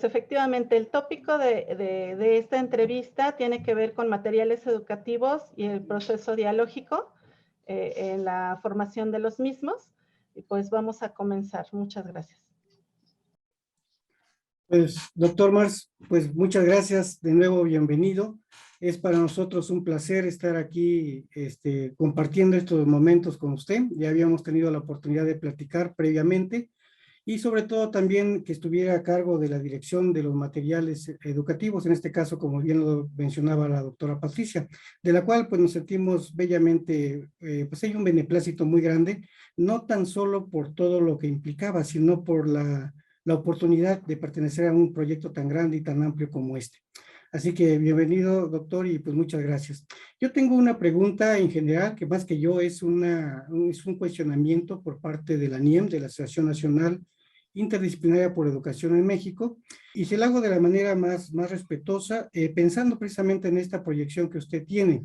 pues efectivamente el tópico de esta entrevista tiene que ver con materiales educativos y el proceso dialógico en la formación de los mismos. Y pues vamos a comenzar. Muchas gracias. Pues, doctor Marx, pues muchas gracias, de nuevo bienvenido. Es para nosotros un placer estar aquí compartiendo estos momentos con usted. Ya habíamos tenido la oportunidad de platicar previamente y sobre todo también que estuviera a cargo de la dirección de los materiales educativos, en este caso, como bien lo mencionaba la doctora Patricia, de la cual pues nos sentimos bellamente, pues hay un beneplácito muy grande, no tan solo por todo lo que implicaba, sino por la oportunidad de pertenecer a un proyecto tan grande y tan amplio como este. Así que bienvenido, doctor, y pues muchas gracias. Yo tengo una pregunta en general, que más que yo es un cuestionamiento por parte de la NIEM, de la Asociación Nacional Interdisciplinaria por Educación en México, y se la hago de la manera más respetuosa, pensando precisamente en esta proyección que usted tiene.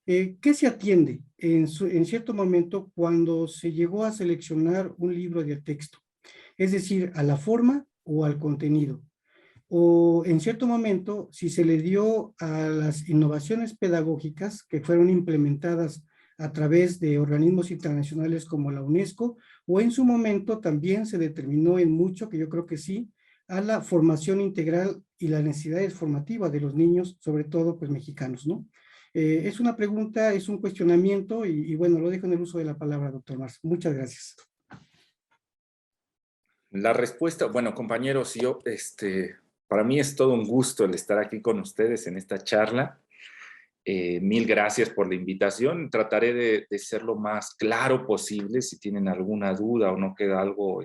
¿Qué se atiende en cierto momento cuando se llegó a seleccionar un libro de texto? Es decir, a la forma o al contenido. O en cierto momento, si se le dio a las innovaciones pedagógicas que fueron implementadas a través de organismos internacionales como la UNESCO, o en su momento también se determinó en mucho, que yo creo que sí, a la formación integral y las necesidades formativas de los niños, sobre todo pues mexicanos, ¿no? Es una pregunta, es un cuestionamiento y bueno, lo dejo en el uso de la palabra, doctor Marx. Muchas gracias. La respuesta, bueno, compañeros, para mí es todo un gusto el estar aquí con ustedes en esta charla. Mil gracias por la invitación. Trataré de ser lo más claro posible. Si tienen alguna duda o no queda algo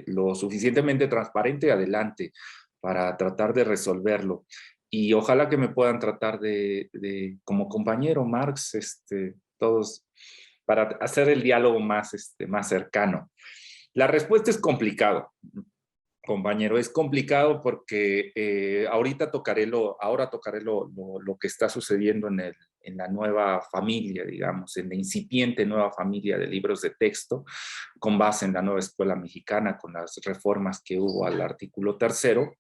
lo suficientemente transparente, adelante, para tratar de resolverlo. Y ojalá que me puedan tratar como compañero Marx, todos, para hacer el diálogo más cercano. La respuesta es complicado, compañero, es complicado porque ahora tocaré lo que está sucediendo en la nueva familia, digamos, en la incipiente nueva familia de libros de texto, con base en la nueva escuela mexicana, con las reformas que hubo al artículo 3º.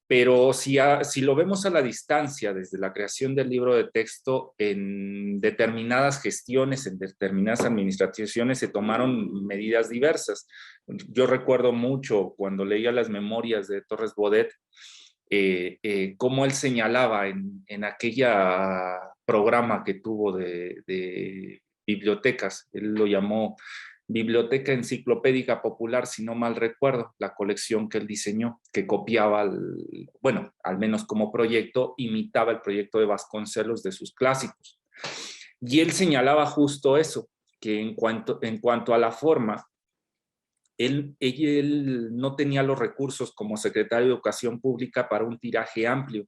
Pero si lo vemos a la distancia, desde la creación del libro de texto, en determinadas gestiones, en determinadas administraciones se tomaron medidas diversas. Yo recuerdo mucho cuando leía las memorias de Torres Bodet, cómo él señalaba en aquella programa que tuvo de bibliotecas, él lo llamó Biblioteca Enciclopédica Popular, si no mal recuerdo, la colección que él diseñó, que copiaba, bueno, al menos como proyecto, imitaba el proyecto de Vasconcelos de sus clásicos. Y él señalaba justo eso, que en cuanto a la forma, él no tenía los recursos como secretario de Educación Pública para un tiraje amplio.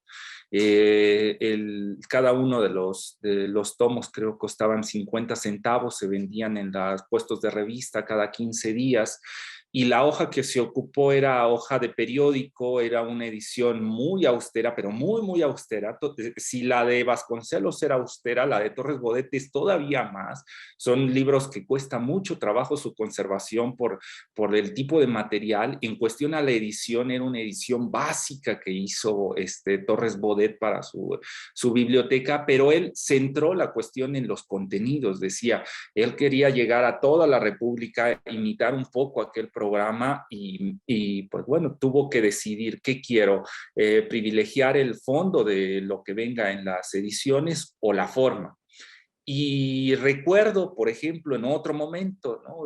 Cada uno de los tomos creo que costaban 50 centavos, se vendían en los puestos de revista cada 15 días. Y la hoja que se ocupó era hoja de periódico, era una edición muy austera, pero muy, muy austera. Si la de Vasconcelos era austera, la de Torres Bodet es todavía más. Son libros que cuesta mucho trabajo su conservación por el tipo de material. En cuestión a la edición, era una edición básica que hizo Torres Bodet para su biblioteca, pero él centró la cuestión en los contenidos. Decía, él quería llegar a toda la República, imitar un poco aquel programa y pues bueno, tuvo que decidir qué quiero, privilegiar el fondo de lo que venga en las ediciones o la forma. Y recuerdo, por ejemplo, en otro momento, ¿no?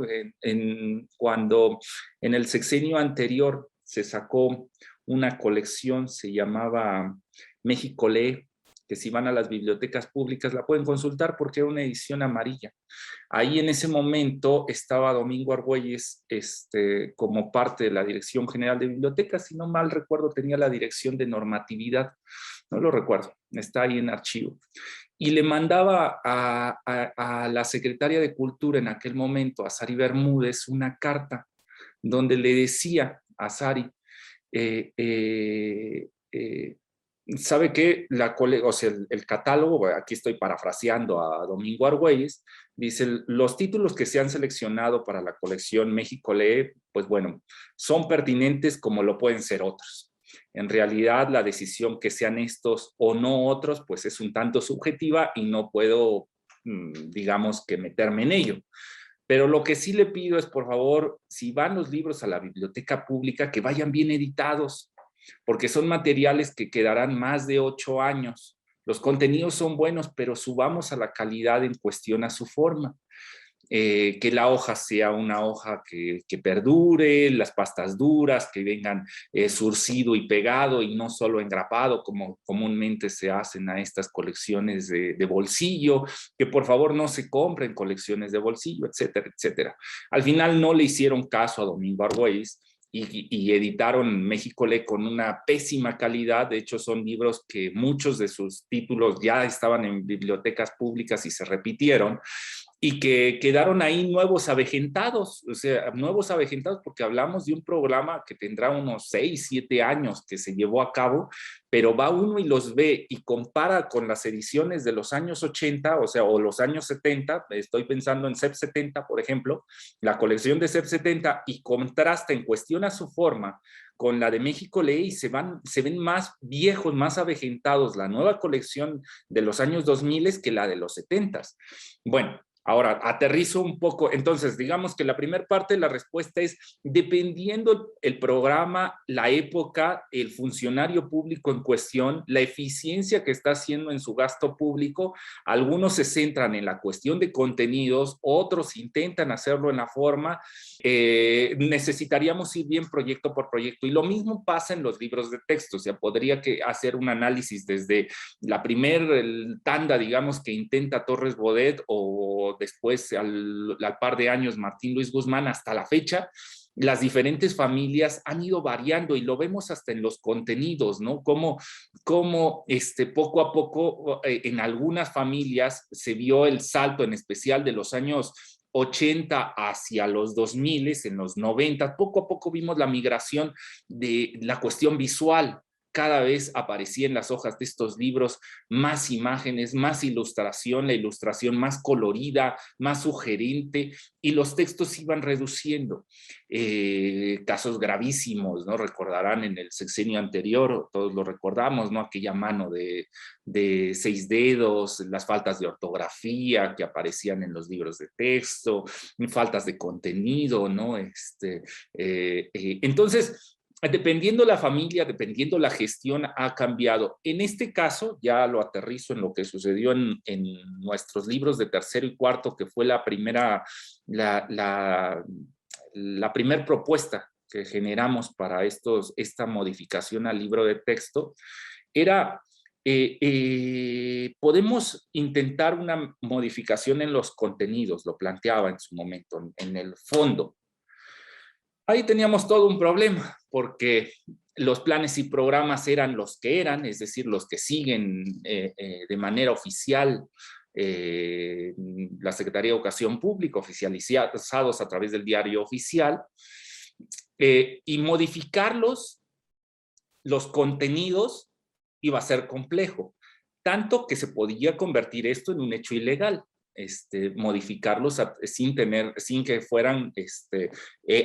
Cuando en el sexenio anterior se sacó una colección, se llamaba México Lee, que si van a las bibliotecas públicas la pueden consultar porque era una edición amarilla. Ahí en ese momento estaba Domingo Argüelles como parte de la Dirección General de Bibliotecas, si no mal recuerdo tenía la Dirección de Normatividad, no lo recuerdo, está ahí en archivo. Y le mandaba a la secretaria de Cultura en aquel momento, a Sari Bermúdez, una carta donde le decía a Sari, ¿sabe qué? El catálogo, aquí estoy parafraseando a Domingo Argüelles, dice, los títulos que se han seleccionado para la colección México Lee, pues bueno, son pertinentes como lo pueden ser otros. En realidad, la decisión que sean estos o no otros, pues es un tanto subjetiva y no puedo, digamos, que meterme en ello. Pero lo que sí le pido es, por favor, si van los libros a la biblioteca pública, que vayan bien editados, porque son materiales que quedarán más de 8 años. Los contenidos son buenos, pero subamos a la calidad en cuestión a su forma. Que la hoja sea una hoja que perdure, las pastas duras, que vengan surcido y pegado y no solo engrapado como comúnmente se hacen a estas colecciones de bolsillo, que por favor no se compren colecciones de bolsillo, etcétera, etcétera. Al final no le hicieron caso a Domingo Argüelles y editaron México Lee con una pésima calidad. De hecho, son libros que muchos de sus títulos ya estaban en bibliotecas públicas y se repitieron, y que quedaron ahí nuevos avejentados, o sea, nuevos avejentados porque hablamos de un programa que tendrá unos 6, 7 años que se llevó a cabo, pero va uno y los ve y compara con las ediciones de los años 80, o sea, o los años 70, estoy pensando en CEP 70, por ejemplo, la colección de CEP 70, y contrasta en cuestión a su forma con la de México Lee y se ven más viejos, más avejentados la nueva colección de los años 2000 que la de los 70. Bueno, ahora, aterrizo un poco. Entonces, digamos que la primera parte de la respuesta es, dependiendo el programa, la época, el funcionario público en cuestión, la eficiencia que está haciendo en su gasto público, algunos se centran en la cuestión de contenidos, otros intentan hacerlo en la forma. Necesitaríamos ir bien proyecto por proyecto. Y lo mismo pasa en los libros de texto. O sea, podría hacer un análisis desde la primer tanda, digamos, que intenta Torres Bodet, o después al par de años Martín Luis Guzmán, hasta la fecha. Las diferentes familias han ido variando y lo vemos hasta en los contenidos, ¿no? Como poco a poco en algunas familias se vio el salto, en especial de los años 80 hacia los 2000, en los 90, poco a poco vimos la migración de la cuestión visual. Cada vez aparecía en las hojas de estos libros más imágenes, más ilustración, la ilustración más colorida, más sugerente, y los textos iban reduciendo. Casos gravísimos, ¿no? Recordarán en el sexenio anterior, todos lo recordamos, ¿no? Aquella mano de 6 dedos, las faltas de ortografía que aparecían en los libros de texto, faltas de contenido, ¿no? Entonces, dependiendo la familia, dependiendo la gestión, ha cambiado. En este caso, ya lo aterrizo en lo que sucedió en nuestros libros de tercero y cuarto, que fue la primera propuesta que generamos para esta modificación al libro de texto, era, podemos intentar una modificación en los contenidos, lo planteaba en su momento, en el fondo. Ahí teníamos todo un problema, porque los planes y programas eran los que eran, es decir, los que siguen de manera oficial la Secretaría de Educación Pública, oficializados a través del Diario Oficial, y modificarlos, los contenidos, iba a ser complejo, tanto que se podía convertir esto en un hecho ilegal. Modificarlos sin que fueran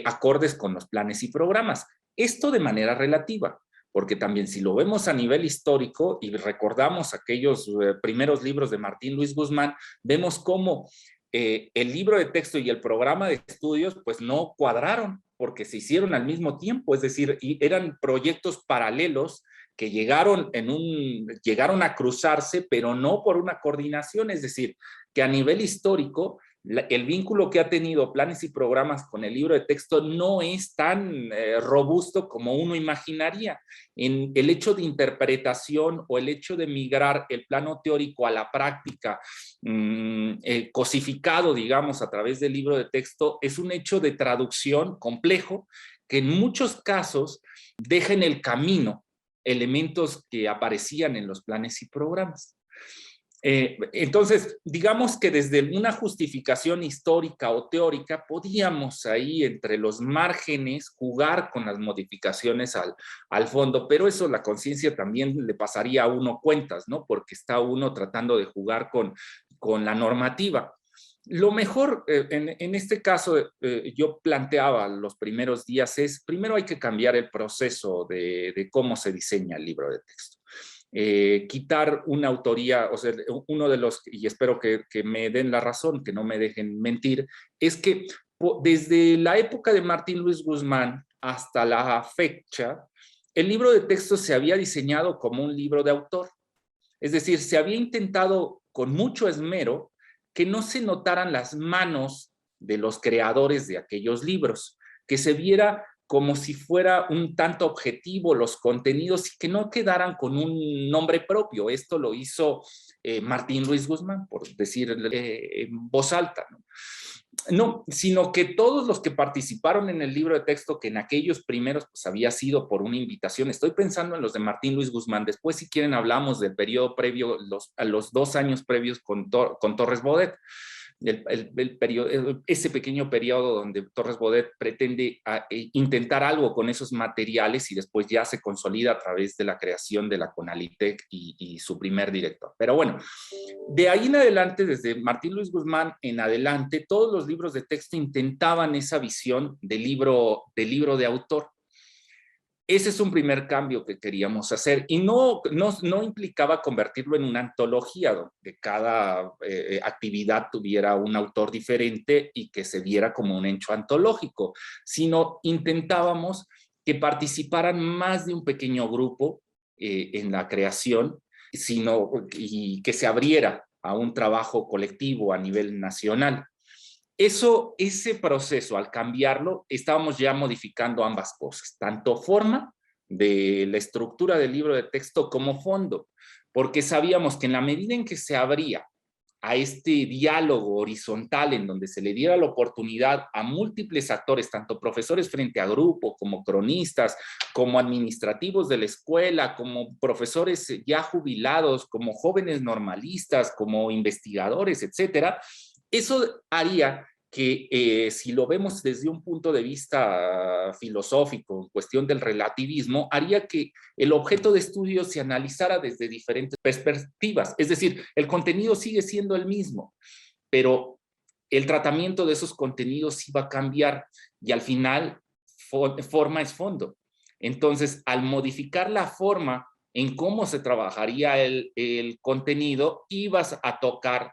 acordes con los planes y programas. Esto de manera relativa, porque también si lo vemos a nivel histórico y recordamos aquellos primeros libros de Martín Luis Guzmán, vemos cómo el libro de texto y el programa de estudios pues no cuadraron, porque se hicieron al mismo tiempo, es decir, eran proyectos paralelos que llegaron a cruzarse, pero no por una coordinación, es decir, que a nivel histórico, el vínculo que ha tenido planes y programas con el libro de texto no es tan robusto como uno imaginaría. En el hecho de interpretación o el hecho de migrar el plano teórico a la práctica, cosificado, digamos, a través del libro de texto, es un hecho de traducción complejo que en muchos casos deja en el camino elementos que aparecían en los planes y programas. Entonces, digamos que desde una justificación histórica o teórica, podíamos ahí entre los márgenes jugar con las modificaciones al fondo, pero eso la conciencia también le pasaría a uno cuentas, ¿no? Porque está uno tratando de jugar con la normativa. Lo mejor en este caso, yo planteaba los primeros días primero hay que cambiar el proceso de cómo se diseña el libro de texto. Quitar una autoría, o sea, uno de los, y espero que me den la razón, que no me dejen mentir, es que desde la época de Martín Luis Guzmán hasta la fecha, el libro de texto se había diseñado como un libro de autor. Es decir, se había intentado con mucho esmero que no se notaran las manos de los creadores de aquellos libros, que se viera como si fuera un tanto objetivo los contenidos y que no quedaran con un nombre propio. Esto lo hizo Martín Luis Guzmán, por decir en voz alta, ¿no? No, sino que todos los que participaron en el libro de texto, que en aquellos primeros pues había sido por una invitación, estoy pensando en los de Martín Luis Guzmán, después si quieren hablamos del periodo previo, a los 2 años previos con Torres Bodet, ese pequeño periodo donde Torres Bodet pretende intentar algo con esos materiales y después ya se consolida a través de la creación de la CONALITEC y su primer director. Pero bueno, de ahí en adelante, desde Martín Luis Guzmán en adelante, todos los libros de texto intentaban esa visión de libro de autor. Ese es un primer cambio que queríamos hacer y no implicaba convertirlo en una antología donde cada actividad tuviera un autor diferente y que se viera como un hecho antológico, sino intentábamos que participaran más de un pequeño grupo en la creación, y que se abriera a un trabajo colectivo a nivel nacional. Ese proceso, al cambiarlo, estábamos ya modificando ambas cosas, tanto forma de la estructura del libro de texto como fondo, porque sabíamos que en la medida en que se abría a este diálogo horizontal en donde se le diera la oportunidad a múltiples actores, tanto profesores frente a grupo, como cronistas, como administrativos de la escuela, como profesores ya jubilados, como jóvenes normalistas, como investigadores, etcétera, eso haría que si lo vemos desde un punto de vista filosófico, en cuestión del relativismo, haría que el objeto de estudio se analizara desde diferentes perspectivas. Es decir, el contenido sigue siendo el mismo, pero el tratamiento de esos contenidos iba a cambiar y al final forma es fondo. Entonces, al modificar la forma en cómo se trabajaría el contenido, ibas a tocar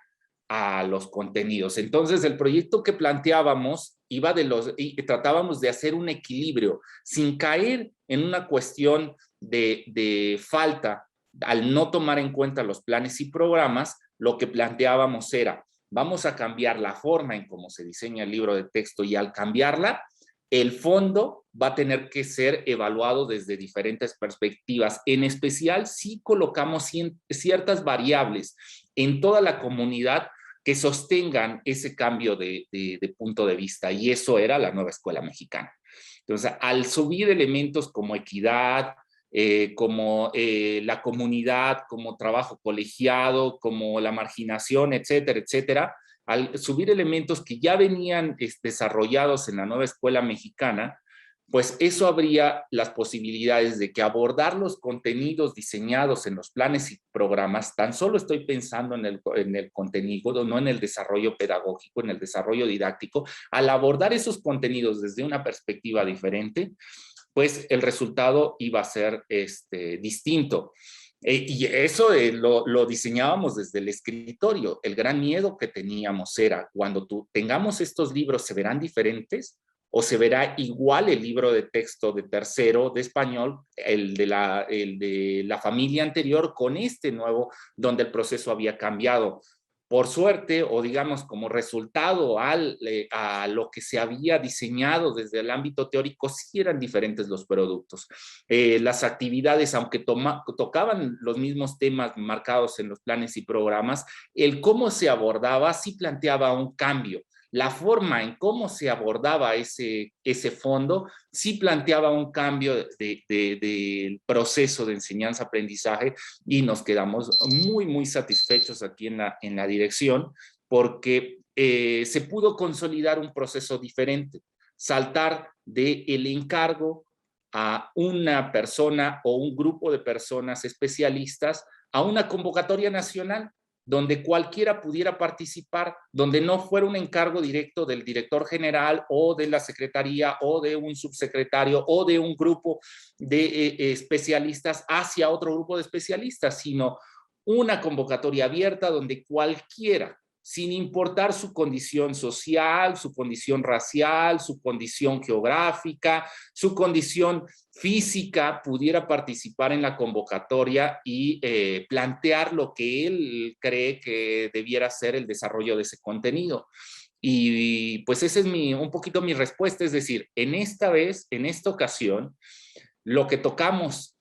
a los contenidos. Entonces, el proyecto que planteábamos iba y tratábamos de hacer un equilibrio sin caer en una cuestión de falta al no tomar en cuenta los planes y programas. Lo que planteábamos era, vamos a cambiar la forma en cómo se diseña el libro de texto y al cambiarla, el fondo va a tener que ser evaluado desde diferentes perspectivas. En especial, si colocamos ciertas variables en toda la comunidad que sostengan ese cambio de punto de vista, y eso era la nueva escuela mexicana. Entonces, al subir elementos como equidad, como la comunidad, como trabajo colegiado, como la marginación, etcétera, etcétera, al subir elementos que ya venían desarrollados en la nueva escuela mexicana, pues eso abría las posibilidades de que abordar los contenidos diseñados en los planes y programas, tan solo estoy pensando en el contenido, no en el desarrollo pedagógico, en el desarrollo didáctico, al abordar esos contenidos desde una perspectiva diferente, pues el resultado iba a ser distinto. Y eso lo diseñábamos desde el escritorio. El gran miedo que teníamos era, cuando tengamos estos libros, ¿se verán diferentes? ¿O se verá igual el libro de texto de tercero de español, el de la familia anterior, con este nuevo, donde el proceso había cambiado? Por suerte, o digamos como resultado a lo que se había diseñado desde el ámbito teórico, sí eran diferentes los productos. Las actividades, aunque tocaban los mismos temas marcados en los planes y programas, el cómo se abordaba sí planteaba un cambio. La forma en cómo se abordaba ese fondo sí planteaba un cambio del proceso de enseñanza-aprendizaje, y nos quedamos muy, muy satisfechos aquí en la dirección porque se pudo consolidar un proceso diferente, saltar del encargo a una persona o un grupo de personas especialistas a una convocatoria nacional donde cualquiera pudiera participar, donde no fuera un encargo directo del director general o de la secretaría o de un subsecretario o de un grupo de especialistas hacia otro grupo de especialistas, sino una convocatoria abierta donde cualquiera, sin importar su condición social, su condición racial, su condición geográfica, su condición física, pudiera participar en la convocatoria y plantear lo que él cree que debiera ser el desarrollo de ese contenido. Y pues esa es un poquito mi respuesta, es decir, en esta ocasión, lo que tocamos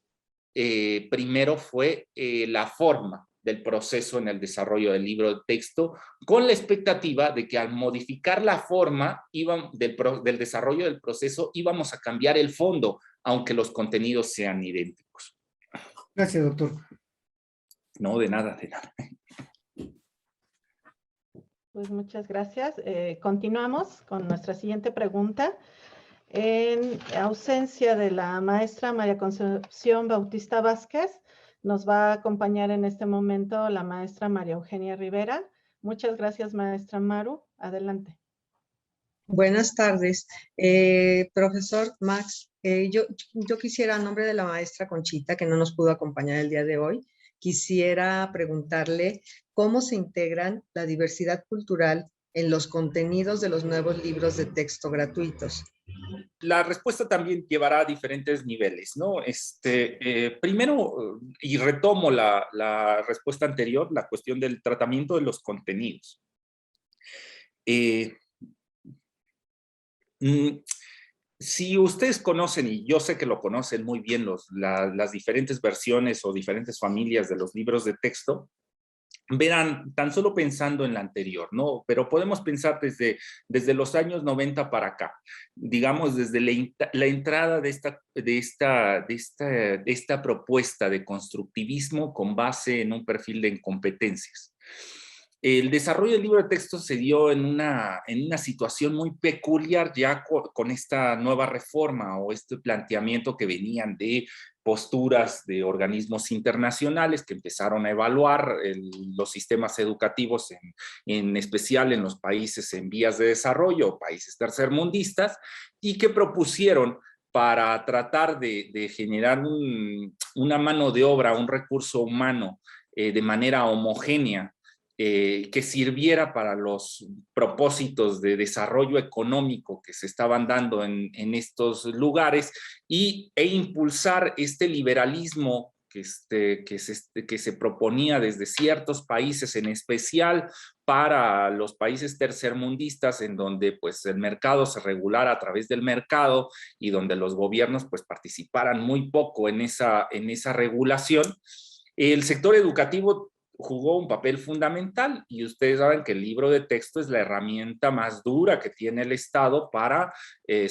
primero fue la forma del proceso en el desarrollo del libro de texto, con la expectativa de que al modificar la forma del desarrollo del proceso íbamos a cambiar el fondo, aunque los contenidos sean idénticos. Gracias, doctor. No, de nada, de nada. Pues muchas gracias. Continuamos con nuestra siguiente pregunta. En ausencia de la maestra María Concepción Bautista Vázquez, nos va a acompañar en este momento la maestra María Eugenia Rivera. Muchas gracias, maestra Maru. Adelante. Buenas tardes. Profesor Max, yo quisiera, a nombre de la maestra Conchita, que no nos pudo acompañar el día de hoy, quisiera preguntarle cómo se integran la diversidad cultural en los contenidos de los nuevos libros de texto gratuitos. La respuesta también llevará a diferentes niveles, ¿no? Primero, y retomo la respuesta anterior, la cuestión del tratamiento de los contenidos. Si ustedes conocen, y yo sé que lo conocen muy bien, las diferentes versiones o diferentes familias de los libros de texto, verán, tan solo pensando en la anterior, ¿no? Pero podemos pensar desde los años 90 para acá, digamos, desde la entrada de esta propuesta de constructivismo con base en un perfil de incompetencias. El desarrollo del libro de texto se dio en una situación muy peculiar ya con esta nueva reforma o este planteamiento que venían de posturas de organismos internacionales que empezaron a evaluar los sistemas educativos, en especial en los países en vías de desarrollo, países tercermundistas, y que propusieron para tratar de generar una mano de obra, un recurso humano de manera homogénea, que sirviera para los propósitos de desarrollo económico que se estaban dando en estos lugares e impulsar este liberalismo que se proponía desde ciertos países, en especial para los países tercermundistas, en donde pues el mercado se regulara a través del mercado y donde los gobiernos pues participaran muy poco en esa regulación. El sector educativo jugó un papel fundamental y ustedes saben que el libro de texto es la herramienta más dura que tiene el Estado para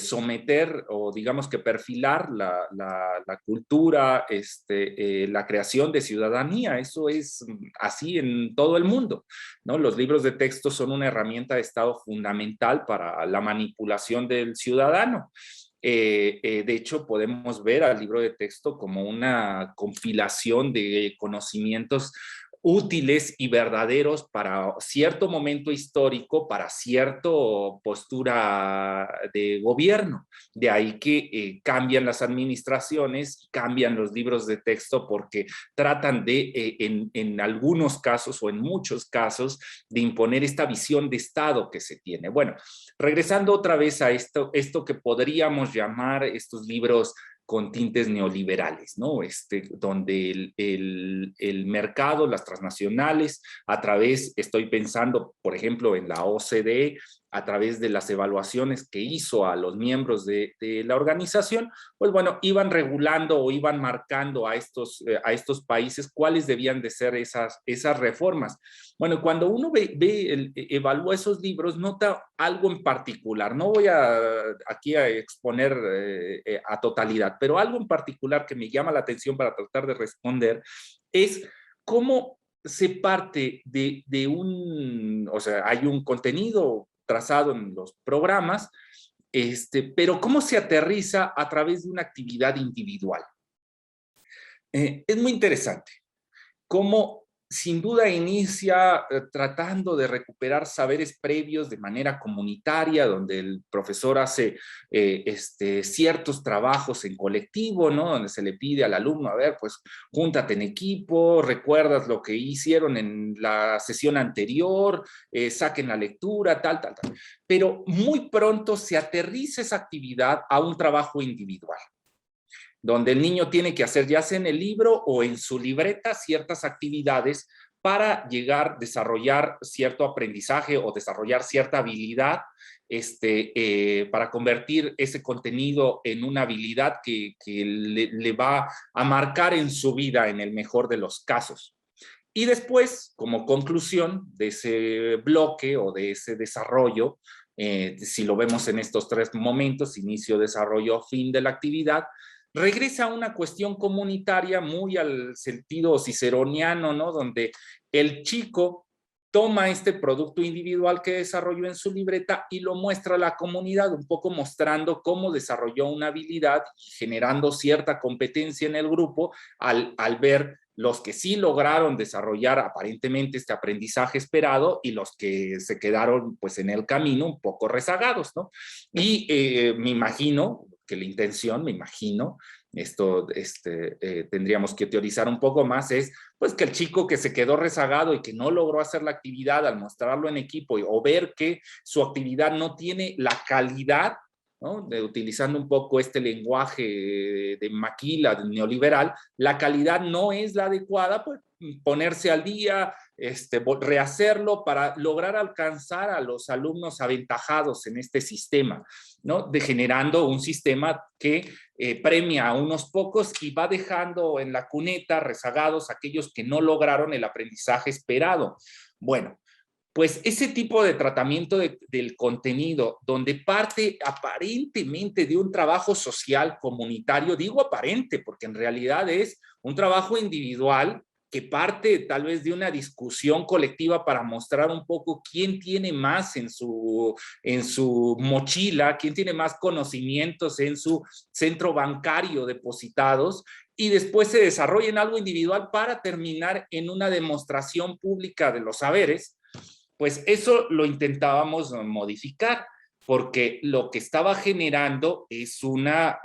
someter o digamos que perfilar la cultura, la creación de ciudadanía. Eso es así en todo el mundo, ¿no? Los libros de texto son una herramienta de Estado fundamental para la manipulación del ciudadano. De hecho, podemos ver al libro de texto como una compilación de conocimientos útiles y verdaderos para cierto momento histórico, para cierta postura de gobierno. De ahí que cambian las administraciones, cambian los libros de texto porque tratan de, en algunos casos o en muchos casos, de imponer esta visión de Estado que se tiene. Bueno, regresando otra vez a esto que podríamos llamar estos libros con tintes neoliberales, ¿no? Donde el mercado, las transnacionales, a través, estoy pensando, por ejemplo, en la OCDE, a través de las evaluaciones que hizo a los miembros de la organización, pues bueno, iban regulando o iban marcando a estos países cuáles debían de ser esas reformas. Bueno, cuando uno evalúa esos libros, nota algo en particular. No voy aquí a exponer a totalidad, pero algo en particular que me llama la atención para tratar de responder es cómo se parte o sea, hay un contenido trazado en los programas, pero cómo se aterriza a través de una actividad individual. Es muy interesante cómo sin duda inicia tratando de recuperar saberes previos de manera comunitaria, donde el profesor hace ciertos trabajos en colectivo, ¿no? Donde se le pide al alumno, a ver, pues júntate en equipo, recuerdas lo que hicieron en la sesión anterior, saquen la lectura, tal. Pero muy pronto se aterriza esa actividad a un trabajo individual, donde el niño tiene que hacer ya sea en el libro o en su libreta ciertas actividades para llegar a desarrollar cierto aprendizaje o desarrollar cierta habilidad, para convertir ese contenido en una habilidad que le va a marcar en su vida en el mejor de los casos. Y después, como conclusión de ese bloque o de ese desarrollo, si lo vemos en estos tres momentos, inicio, desarrollo, fin de la actividad, regresa a una cuestión comunitaria muy al sentido ciceroniano, ¿no? Donde el chico toma este producto individual que desarrolló en su libreta y lo muestra a la comunidad, un poco mostrando cómo desarrolló una habilidad y generando cierta competencia en el grupo al ver los que sí lograron desarrollar aparentemente este aprendizaje esperado y los que se quedaron pues en el camino un poco rezagados, ¿no? Y me imagino que la intención, esto tendríamos que teorizar un poco más, es pues que el chico que se quedó rezagado y que no logró hacer la actividad al mostrarlo en equipo o ver que su actividad no tiene la calidad, ¿no? Utilizando un poco este lenguaje de maquila, de neoliberal, la calidad no es la adecuada, pues ponerse al día, rehacerlo para lograr alcanzar a los alumnos aventajados en este sistema, ¿no? Degenerando un sistema que premia a unos pocos y va dejando en la cuneta rezagados aquellos que no lograron el aprendizaje esperado. Bueno, pues ese tipo de tratamiento del contenido, donde parte aparentemente de un trabajo social comunitario, digo aparente, porque en realidad es un trabajo individual que parte tal vez de una discusión colectiva para mostrar un poco quién tiene más en su mochila, quién tiene más conocimientos en su centro bancario depositados, y después se desarrolla en algo individual para terminar en una demostración pública de los saberes. Pues eso lo intentábamos modificar, porque lo que estaba generando es una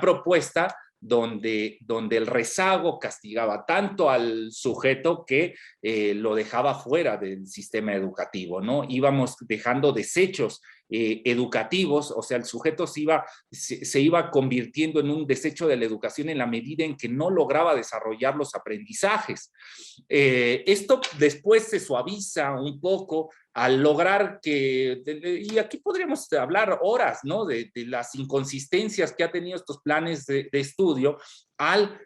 propuesta donde el rezago castigaba tanto al sujeto que lo dejaba fuera del sistema educativo, ¿no? Íbamos dejando desechos educativos, o sea, el sujeto se iba convirtiendo en un desecho de la educación en la medida en que no lograba desarrollar los aprendizajes. Esto después se suaviza un poco al lograr y aquí podríamos hablar horas, ¿no? De las inconsistencias que ha tenido estos planes de estudio al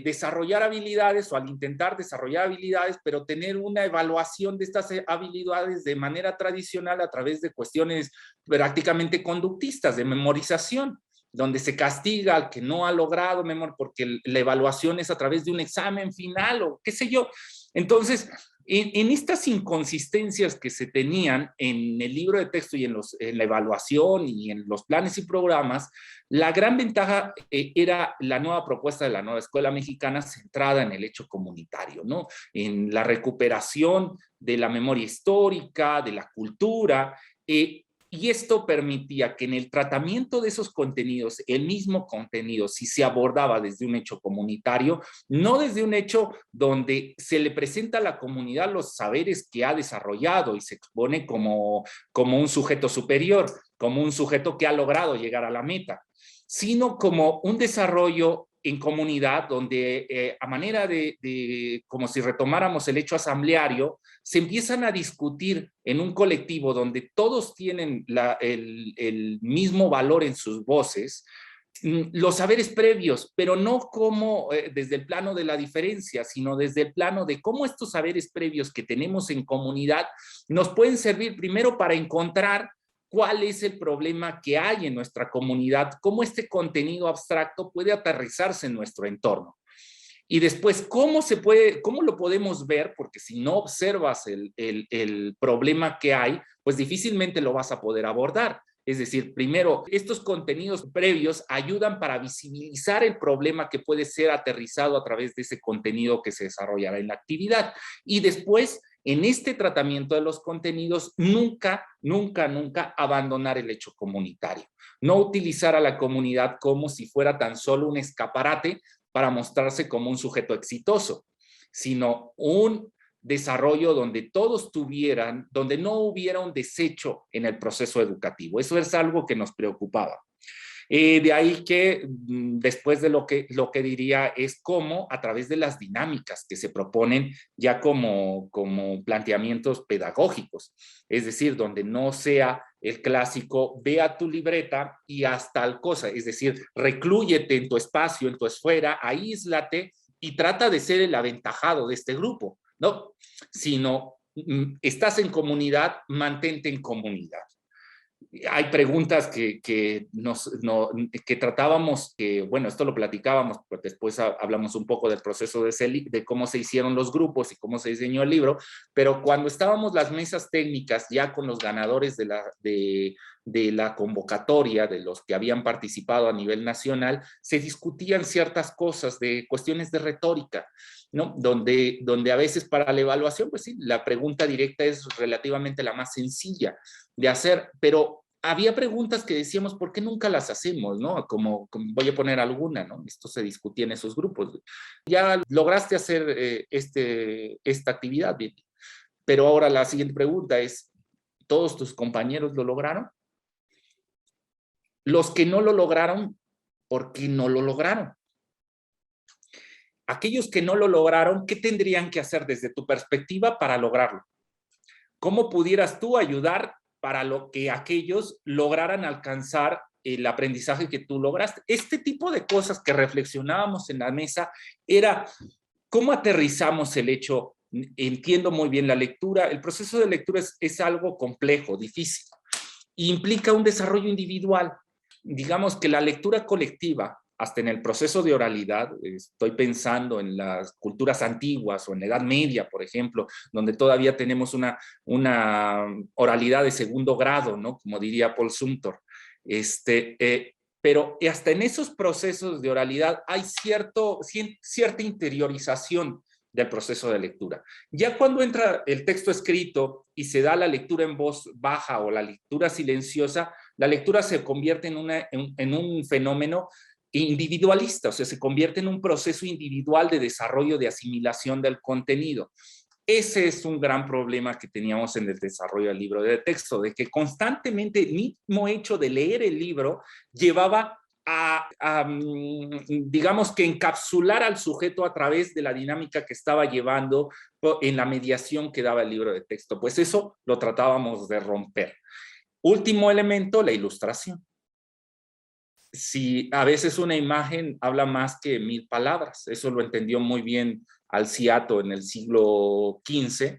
desarrollar habilidades o al intentar desarrollar habilidades, pero tener una evaluación de estas habilidades de manera tradicional a través de cuestiones prácticamente conductistas, de memorización, donde se castiga al que no ha logrado memoria porque la evaluación es a través de un examen final o qué sé yo. Entonces, en estas inconsistencias que se tenían en el libro de texto y en la evaluación y en los planes y programas, la gran ventaja era la nueva propuesta de la nueva escuela mexicana centrada en el hecho comunitario, ¿no? En la recuperación de la memoria histórica, de la cultura, y esto permitía que en el tratamiento de esos contenidos, el mismo contenido, si se abordaba desde un hecho comunitario, no desde un hecho donde se le presenta a la comunidad los saberes que ha desarrollado y se expone como un sujeto superior, como un sujeto que ha logrado llegar a la meta, sino como un desarrollo en comunidad donde a manera de como si retomáramos el hecho asambleario, se empiezan a discutir en un colectivo donde todos tienen el mismo valor en sus voces, los saberes previos, pero no como desde el plano de la diferencia, sino desde el plano de cómo estos saberes previos que tenemos en comunidad nos pueden servir primero para encontrar cuál es el problema que hay en nuestra comunidad, cómo este contenido abstracto puede aterrizarse en nuestro entorno. Y después, ¿cómo lo podemos ver? Porque si no observas el problema que hay, pues difícilmente lo vas a poder abordar. Es decir, primero, estos contenidos previos ayudan para visibilizar el problema que puede ser aterrizado a través de ese contenido que se desarrollará en la actividad. Y después, en este tratamiento de los contenidos, nunca abandonar el hecho comunitario. No utilizar a la comunidad como si fuera tan solo un escaparate para mostrarse como un sujeto exitoso, sino un desarrollo donde todos tuvieran, donde no hubiera un desecho en el proceso educativo. Eso es algo que nos preocupaba. De ahí que después de lo que diría es cómo a través de las dinámicas que se proponen ya como planteamientos pedagógicos, es decir, donde no sea el clásico, ve a tu libreta y haz tal cosa, es decir, reclúyete en tu espacio, en tu esfera, aíslate y trata de ser el aventajado de este grupo, ¿no? Sino estás en comunidad, mantente en comunidad. Hay preguntas que tratábamos, que bueno, esto lo platicábamos, pues después hablamos un poco del proceso de cómo se hicieron los grupos y cómo se diseñó el libro, pero cuando estábamos las mesas técnicas ya con los ganadores de la convocatoria, de los que habían participado a nivel nacional, se discutían ciertas cosas de cuestiones de retórica, ¿no? Donde a veces para la evaluación, pues sí, la pregunta directa es relativamente la más sencilla de hacer, pero había preguntas que decíamos, ¿por qué nunca las hacemos? ¿No? Como voy a poner alguna, ¿no? Esto se discutía en esos grupos. Ya lograste hacer esta actividad, bien, pero ahora la siguiente pregunta es, ¿todos tus compañeros lo lograron? Los que no lo lograron, ¿por qué no lo lograron? Aquellos que no lo lograron, ¿qué tendrían que hacer desde tu perspectiva para lograrlo? ¿Cómo pudieras tú ayudar para lo que aquellos lograran alcanzar el aprendizaje que tú lograste? Este tipo de cosas que reflexionábamos en la mesa era cómo aterrizamos el hecho. Entiendo muy bien la lectura. El proceso de lectura es algo complejo, difícil, e implica un desarrollo individual. Digamos que la lectura colectiva, hasta en el proceso de oralidad, estoy pensando en las culturas antiguas o en la Edad Media, por ejemplo, donde todavía tenemos una oralidad de segundo grado, ¿no? Como diría Paul Sumter. Pero hasta en esos procesos de oralidad hay cierta interiorización del proceso de lectura. Ya cuando entra el texto escrito y se da la lectura en voz baja o la lectura silenciosa, la lectura se convierte en un fenómeno individualista, o sea, se convierte en un proceso individual de desarrollo, de asimilación del contenido. Ese es un gran problema que teníamos en el desarrollo del libro de texto, de que constantemente el mismo hecho de leer el libro llevaba digamos que encapsular al sujeto a través de la dinámica que estaba llevando en la mediación que daba el libro de texto. Pues eso lo tratábamos de romper. Último elemento, la ilustración. Si a veces una imagen habla más que 1000 palabras, eso lo entendió muy bien Alciato en el siglo XV,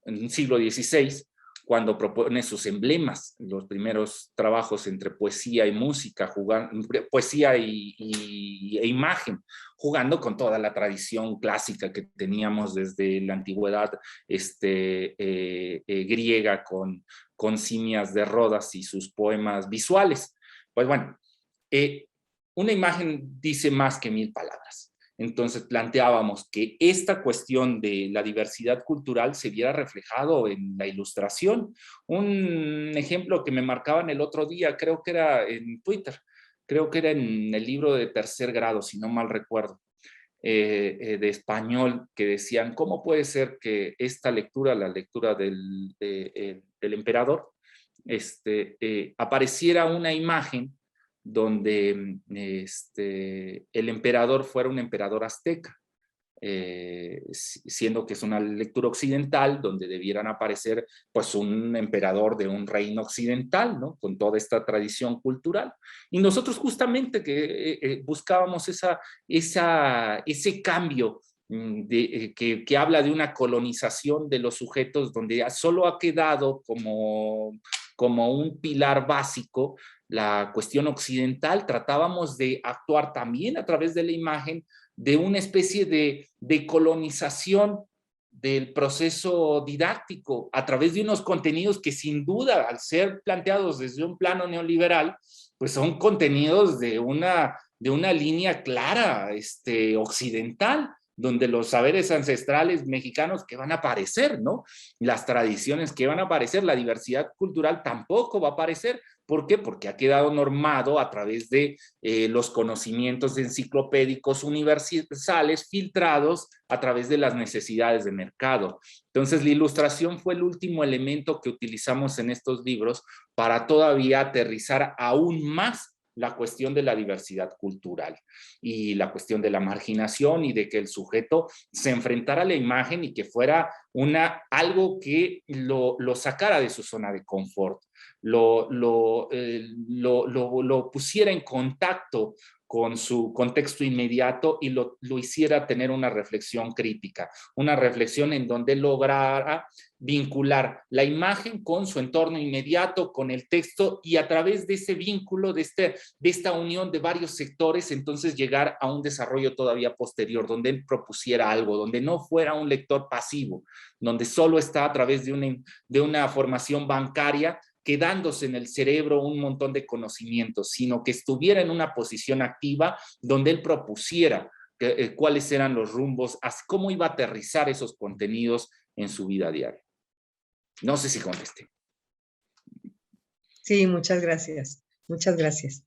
en el siglo XVI, cuando propone sus emblemas, los primeros trabajos entre poesía y música, poesía e imagen, jugando con toda la tradición clásica que teníamos desde la antigüedad griega con Simias de Rodas y sus poemas visuales. Pues bueno, una imagen dice más que 1000 palabras. Entonces planteábamos que esta cuestión de la diversidad cultural se viera reflejado en la ilustración. Un ejemplo que me marcaban el otro día, creo que era en Twitter, creo que era en el libro de tercer grado, si no mal recuerdo, de español, que decían, ¿cómo puede ser que esta lectura, la lectura del emperador, apareciera una imagen donde el emperador fuera un emperador azteca, siendo que es una lectura occidental donde debieran aparecer pues un emperador de un reino occidental, ¿no? Con toda esta tradición cultural. Y nosotros justamente que buscábamos ese cambio que habla de una colonización de los sujetos donde solo ha quedado como un pilar básico la cuestión occidental. Tratábamos de actuar también a través de la imagen de una especie de colonización del proceso didáctico a través de unos contenidos que sin duda, al ser planteados desde un plano neoliberal, pues son contenidos de una línea clara, occidental, donde los saberes ancestrales mexicanos que van a aparecer, ¿no? Las tradiciones que van a aparecer, la diversidad cultural tampoco va a aparecer. ¿Por qué? Porque ha quedado normado a través de los conocimientos enciclopédicos universales filtrados a través de las necesidades de mercado. Entonces, la ilustración fue el último elemento que utilizamos en estos libros para todavía aterrizar aún más la cuestión de la diversidad cultural y la cuestión de la marginación y de que el sujeto se enfrentara a la imagen y que fuera algo que lo sacara de su zona de confort, lo pusiera en contacto con su contexto inmediato y lo hiciera tener una reflexión crítica, una reflexión en donde lograra vincular la imagen con su entorno inmediato, con el texto, y a través de ese vínculo, de esta unión de varios sectores, entonces llegar a un desarrollo todavía posterior, donde él propusiera algo, donde no fuera un lector pasivo, donde solo está a través de una formación bancaria, quedándose en el cerebro un montón de conocimientos, sino que estuviera en una posición activa donde él propusiera cuáles eran los rumbos, cómo iba a aterrizar esos contenidos en su vida diaria. No sé si contesté. Sí, muchas gracias. Muchas gracias.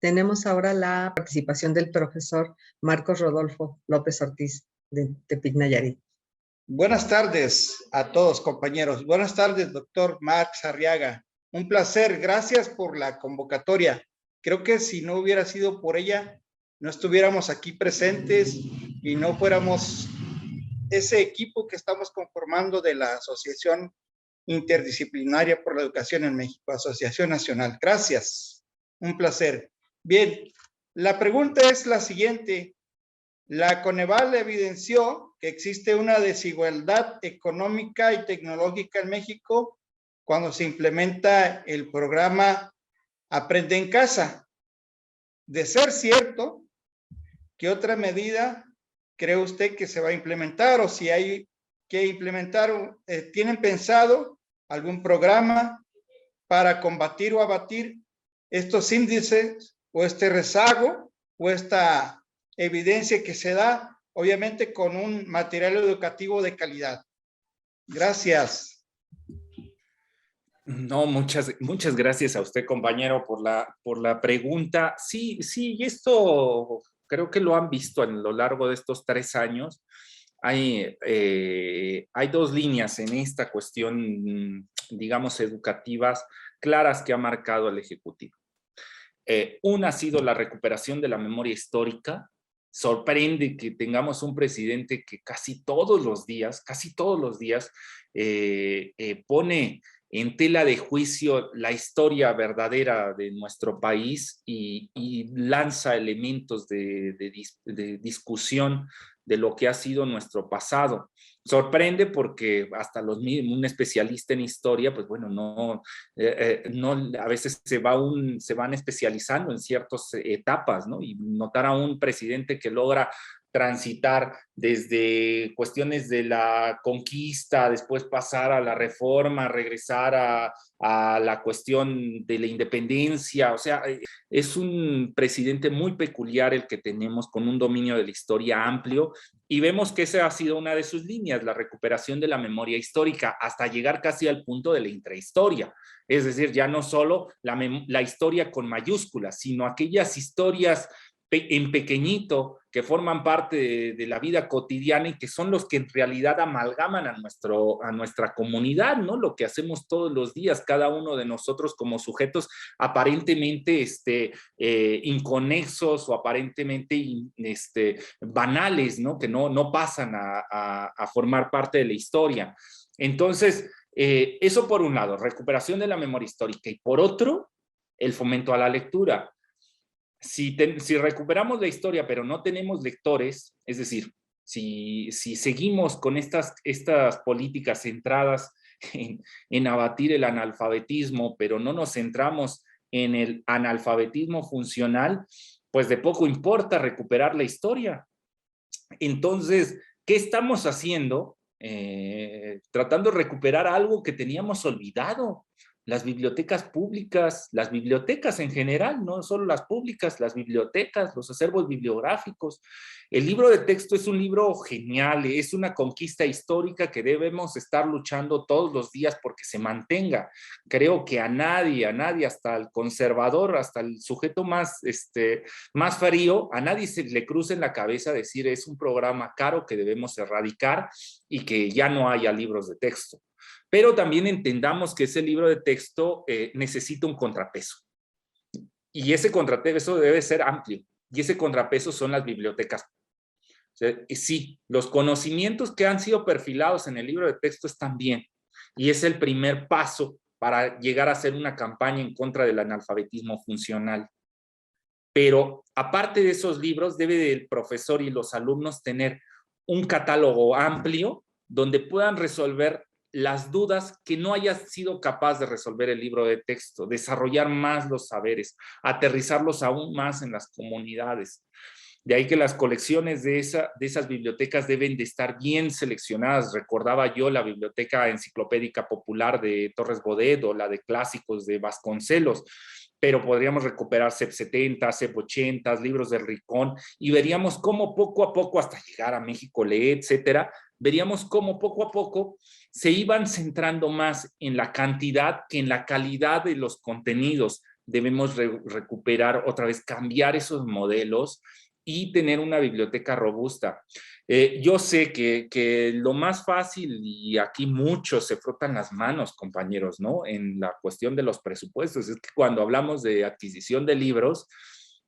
Tenemos ahora la participación del profesor Marcos Rodolfo López Ortiz de Tepic, Nayarit. Buenas tardes a todos, compañeros. Buenas tardes, doctor Max Arriaga. Un placer. Gracias por la convocatoria. Creo que si no hubiera sido por ella, no estuviéramos aquí presentes y no fuéramos ese equipo que estamos conformando de la Asociación Interdisciplinaria por la Educación en México, Asociación Nacional. Gracias. Un placer. Bien, la pregunta es la siguiente. La Coneval evidenció que existe una desigualdad económica y tecnológica en México cuando se implementa el programa Aprende en Casa. De ser cierto, ¿qué otra medida cree usted que se va a implementar? O si hay que implementar, ¿tienen pensado algún programa para combatir o abatir estos índices o este rezago o esta evidencia que se da, obviamente con un material educativo de calidad? Gracias. No, muchas gracias a usted, compañero, por la pregunta. Sí, y esto creo que lo han visto a lo largo de estos 3 años. Hay 2 líneas en esta cuestión, digamos, educativas claras que ha marcado el Ejecutivo. Una ha sido la recuperación de la memoria histórica. Sorprende que tengamos un presidente que casi todos los días pone en tela de juicio la historia verdadera de nuestro país y lanza elementos de discusión de lo que ha sido nuestro pasado. Sorprende porque hasta un especialista en historia, pues bueno, no a veces se van especializando en ciertas etapas, ¿no? Y notar a un presidente que logra transitar desde cuestiones de la conquista, después pasar a la reforma, regresar a la cuestión de la independencia. O sea, es un presidente muy peculiar el que tenemos, con un dominio de la historia amplio, y vemos que esa ha sido una de sus líneas, la recuperación de la memoria histórica, hasta llegar casi al punto de la intrahistoria. Es decir, ya no solo la historia con mayúsculas, sino aquellas historias en pequeñito que forman parte de la vida cotidiana y que son los que en realidad amalgaman a nuestra comunidad, ¿no? Lo que hacemos todos los días, cada uno de nosotros como sujetos aparentemente inconexos o aparentemente banales, ¿no? Que no pasan a formar parte de la historia. Entonces, eso por un lado, recuperación de la memoria histórica, y por otro, el fomento a la lectura. Si recuperamos la historia pero no tenemos lectores, es decir, si seguimos con estas políticas centradas en abatir el analfabetismo, pero no nos centramos en el analfabetismo funcional, pues de poco importa recuperar la historia. Entonces, ¿Qué estamos haciendo? Tratando de recuperar algo que teníamos olvidado. Las bibliotecas públicas, las bibliotecas en general, no solo las públicas, las bibliotecas, los acervos bibliográficos. El libro de texto es un libro genial, es una conquista histórica que debemos estar luchando todos los días porque se mantenga. Creo que a nadie, hasta el conservador, hasta el sujeto más frío, a nadie se le cruza en la cabeza decir es un programa caro que debemos erradicar y que ya no haya libros de texto. Pero también entendamos que ese libro de texto necesita un contrapeso. Y ese contrapeso debe ser amplio. Y ese contrapeso son las bibliotecas. O sea, sí, los conocimientos que han sido perfilados en el libro de texto están bien. Y es el primer paso para llegar a hacer una campaña en contra del analfabetismo funcional. Pero aparte de esos libros, debe el profesor y los alumnos tener un catálogo amplio donde puedan resolver las dudas que no haya sido capaz de resolver el libro de texto, desarrollar más los saberes, aterrizarlos aún más en las comunidades. De ahí que las colecciones de esas bibliotecas deben de estar bien seleccionadas. Recordaba yo la Biblioteca Enciclopédica Popular de Torres Bodet o la de clásicos de Vasconcelos, pero podríamos recuperar CEP 70, CEP 80, libros del Ricón, y veríamos cómo poco a poco, hasta llegar a México Lee, etcétera, veríamos cómo poco a poco se iban centrando más en la cantidad que en la calidad de los contenidos. Debemos recuperar otra vez, cambiar esos modelos y tener una biblioteca robusta. Yo sé que lo más fácil, y aquí muchos se frotan las manos, compañeros, ¿no? En la cuestión de los presupuestos, es que cuando hablamos de adquisición de libros,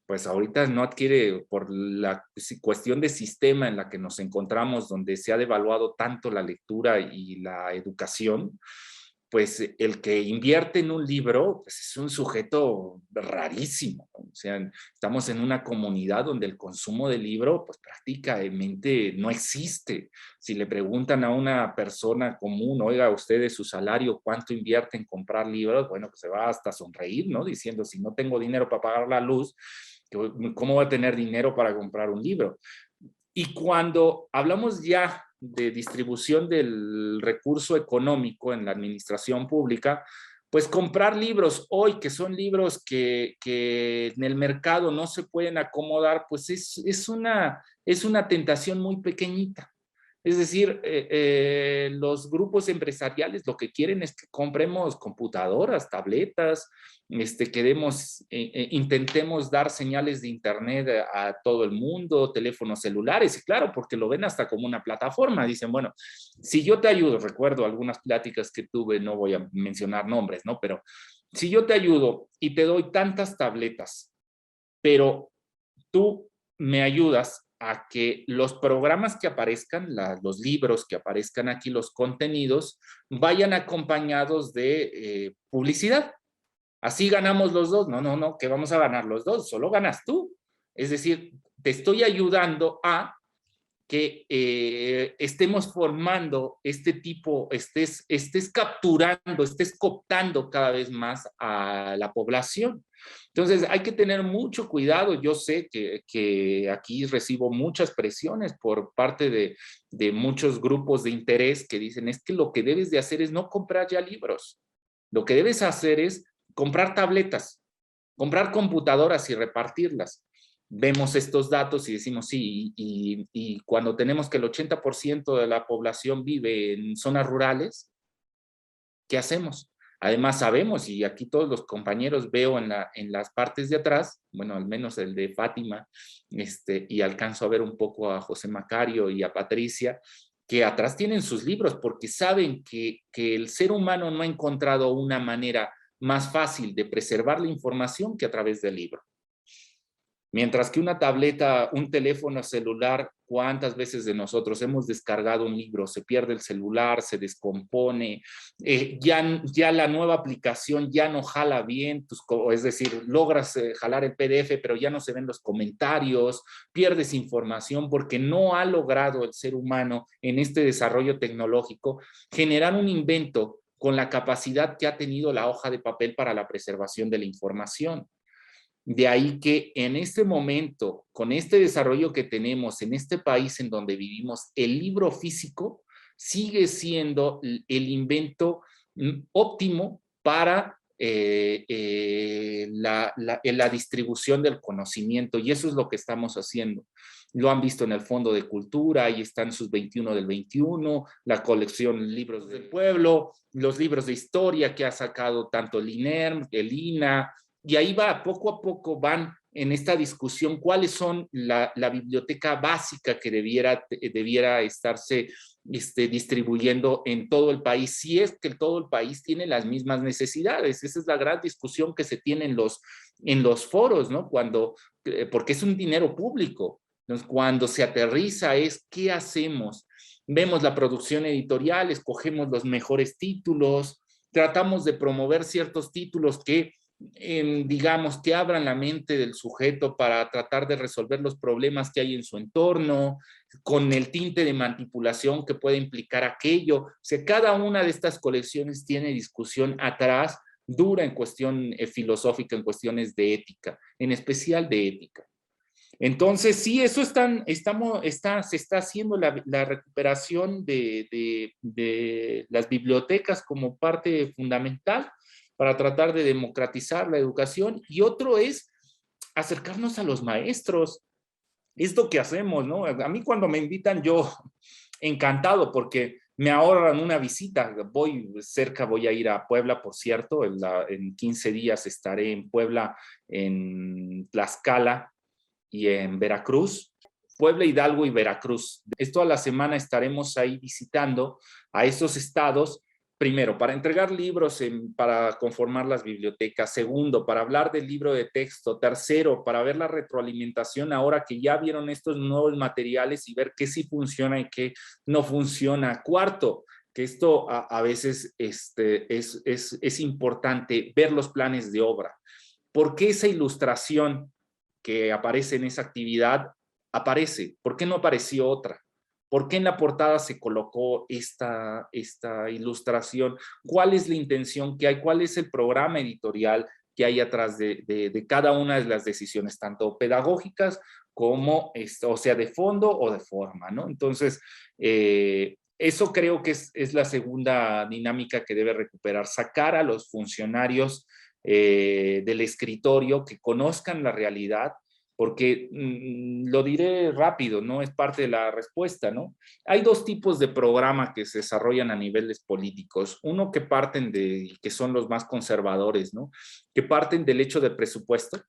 pues ahorita no adquiere por la cuestión de sistema en la que nos encontramos, donde se ha devaluado tanto la lectura y la educación, pues el que invierte en un libro pues es un sujeto rarísimo. O sea, estamos en una comunidad donde el consumo de libro pues prácticamente no existe. Si le preguntan a una persona común, oiga, usted de su salario, ¿cuánto invierte en comprar libros? Bueno, pues se va hasta sonreír, ¿no? Diciendo, si no tengo dinero para pagar la luz, ¿cómo va a tener dinero para comprar un libro? Y cuando hablamos ya de distribución del recurso económico en la administración pública, pues comprar libros hoy, que son libros que en el mercado no se pueden acomodar, pues es una tentación muy pequeñita. Es decir, los grupos empresariales lo que quieren es que compremos computadoras, tabletas, intentemos dar señales de internet a todo el mundo, teléfonos celulares, y claro, porque lo ven hasta como una plataforma. Dicen, bueno, si yo te ayudo, recuerdo algunas pláticas que tuve, no voy a mencionar nombres, ¿no? Pero si yo te ayudo y te doy tantas tabletas, pero tú me ayudas a que los programas que aparezcan, los libros que aparezcan aquí, los contenidos, vayan acompañados de publicidad. Así ganamos los dos. No, que vamos a ganar los dos, solo ganas tú. Es decir, te estoy ayudando a que estemos formando este tipo, estés capturando, estés cooptando cada vez más a la población. Entonces hay que tener mucho cuidado. Yo sé que aquí recibo muchas presiones por parte de muchos grupos de interés que dicen, es que lo que debes de hacer es no comprar ya libros. Lo que debes hacer es comprar tabletas, comprar computadoras y repartirlas. Vemos estos datos y decimos sí, y cuando tenemos que el 80% de la población vive en zonas rurales, ¿qué hacemos? Además sabemos, y aquí todos los compañeros veo en las partes de atrás, bueno, al menos el de Fátima, y alcanzo a ver un poco a José Macario y a Patricia, que atrás tienen sus libros porque saben que el ser humano no ha encontrado una manera más fácil de preservar la información que a través del libro. Mientras que una tableta, un teléfono celular, ¿cuántas veces de nosotros hemos descargado un libro? Se pierde el celular, se descompone, ya la nueva aplicación ya no jala bien, es decir, logras jalar el PDF, pero ya no se ven los comentarios, pierdes información porque no ha logrado el ser humano en este desarrollo tecnológico generar un invento con la capacidad que ha tenido la hoja de papel para la preservación de la información. De ahí que en este momento, con este desarrollo que tenemos en este país en donde vivimos, el libro físico sigue siendo el invento óptimo para la distribución del conocimiento, y eso es lo que estamos haciendo. Lo han visto en el Fondo de Cultura, ahí están sus 21 del 21, la colección Libros del Pueblo, los libros de historia que ha sacado tanto el INERM, el INA, y ahí va, poco a poco van en esta discusión cuáles son la biblioteca básica que debiera estarse distribuyendo en todo el país, si es que todo el país tiene las mismas necesidades. Esa es la gran discusión que se tiene en los foros, ¿no? Porque es un dinero público. Entonces, cuando se aterriza es, ¿qué hacemos? Vemos la producción editorial, escogemos los mejores títulos, tratamos de promover ciertos títulos que digamos, que abran la mente del sujeto para tratar de resolver los problemas que hay en su entorno, con el tinte de manipulación que puede implicar aquello. O sea, cada una de estas colecciones tiene discusión atrás, dura en cuestión filosófica, en cuestiones de ética, en especial de ética. Entonces, sí, eso se está haciendo la recuperación de las bibliotecas como parte fundamental para tratar de democratizar la educación, y otro es acercarnos a los maestros. Es lo que hacemos, ¿no? A mí cuando me invitan, yo encantado, porque me ahorran una visita. Voy a ir a Puebla, por cierto, en 15 días estaré en Puebla, en Tlaxcala y en Veracruz. Puebla, Hidalgo y Veracruz. Toda la semana estaremos ahí visitando a esos estados. Primero, para entregar libros para conformar las bibliotecas. Segundo, para hablar del libro de texto. Tercero, para ver la retroalimentación ahora que ya vieron estos nuevos materiales y ver qué sí funciona y qué no funciona. Cuarto, que esto a veces es importante, ver los planes de obra. ¿Por qué esa ilustración que aparece en esa actividad aparece? ¿Por qué no apareció otra? ¿Por qué en la portada se colocó esta ilustración? ¿Cuál es la intención que hay? ¿Cuál es el programa editorial que hay atrás de cada una de las decisiones, tanto pedagógicas como, o sea, de fondo o de forma, ¿no? Entonces, eso creo que es la segunda dinámica que debe recuperar, sacar a los funcionarios del escritorio que conozcan la realidad, porque lo diré rápido, no es parte de la respuesta, ¿no? Hay dos tipos de programa que se desarrollan a niveles políticos. Uno que que son los más conservadores, ¿no? Que parten del hecho de presupuesto.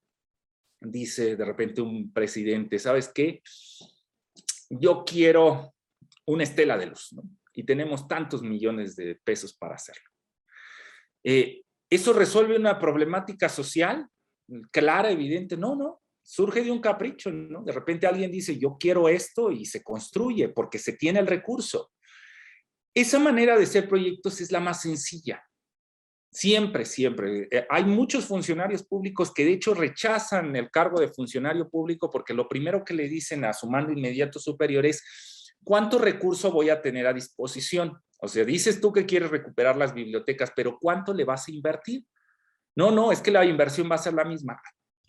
Dice de repente un presidente, ¿sabes qué? Yo quiero una estela de luz, ¿no? Y tenemos tantos millones de pesos para hacerlo. ¿Eso resuelve una problemática social clara, evidente? No. Surge de un capricho, ¿no? De repente alguien dice, yo quiero esto, y se construye porque se tiene el recurso. Esa manera de hacer proyectos es la más sencilla. Siempre. Hay muchos funcionarios públicos que de hecho rechazan el cargo de funcionario público porque lo primero que le dicen a su mando inmediato superior es, ¿cuánto recurso voy a tener a disposición? O sea, dices tú que quieres recuperar las bibliotecas, pero ¿cuánto le vas a invertir? No, es que la inversión va a ser la misma.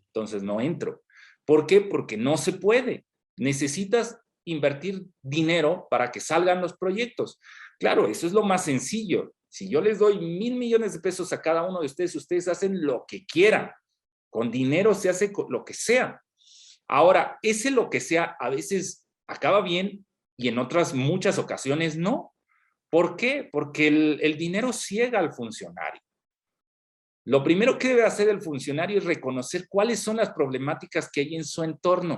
Entonces no entro. ¿Por qué? Porque no se puede. Necesitas invertir dinero para que salgan los proyectos. Claro, eso es lo más sencillo. Si yo les doy 1,000 millones de pesos a cada uno de ustedes hacen lo que quieran. Con dinero se hace lo que sea. Ahora, ese lo que sea a veces acaba bien y en otras muchas ocasiones no. ¿Por qué? Porque el dinero ciega al funcionario. Lo primero que debe hacer el funcionario es reconocer cuáles son las problemáticas que hay en su entorno.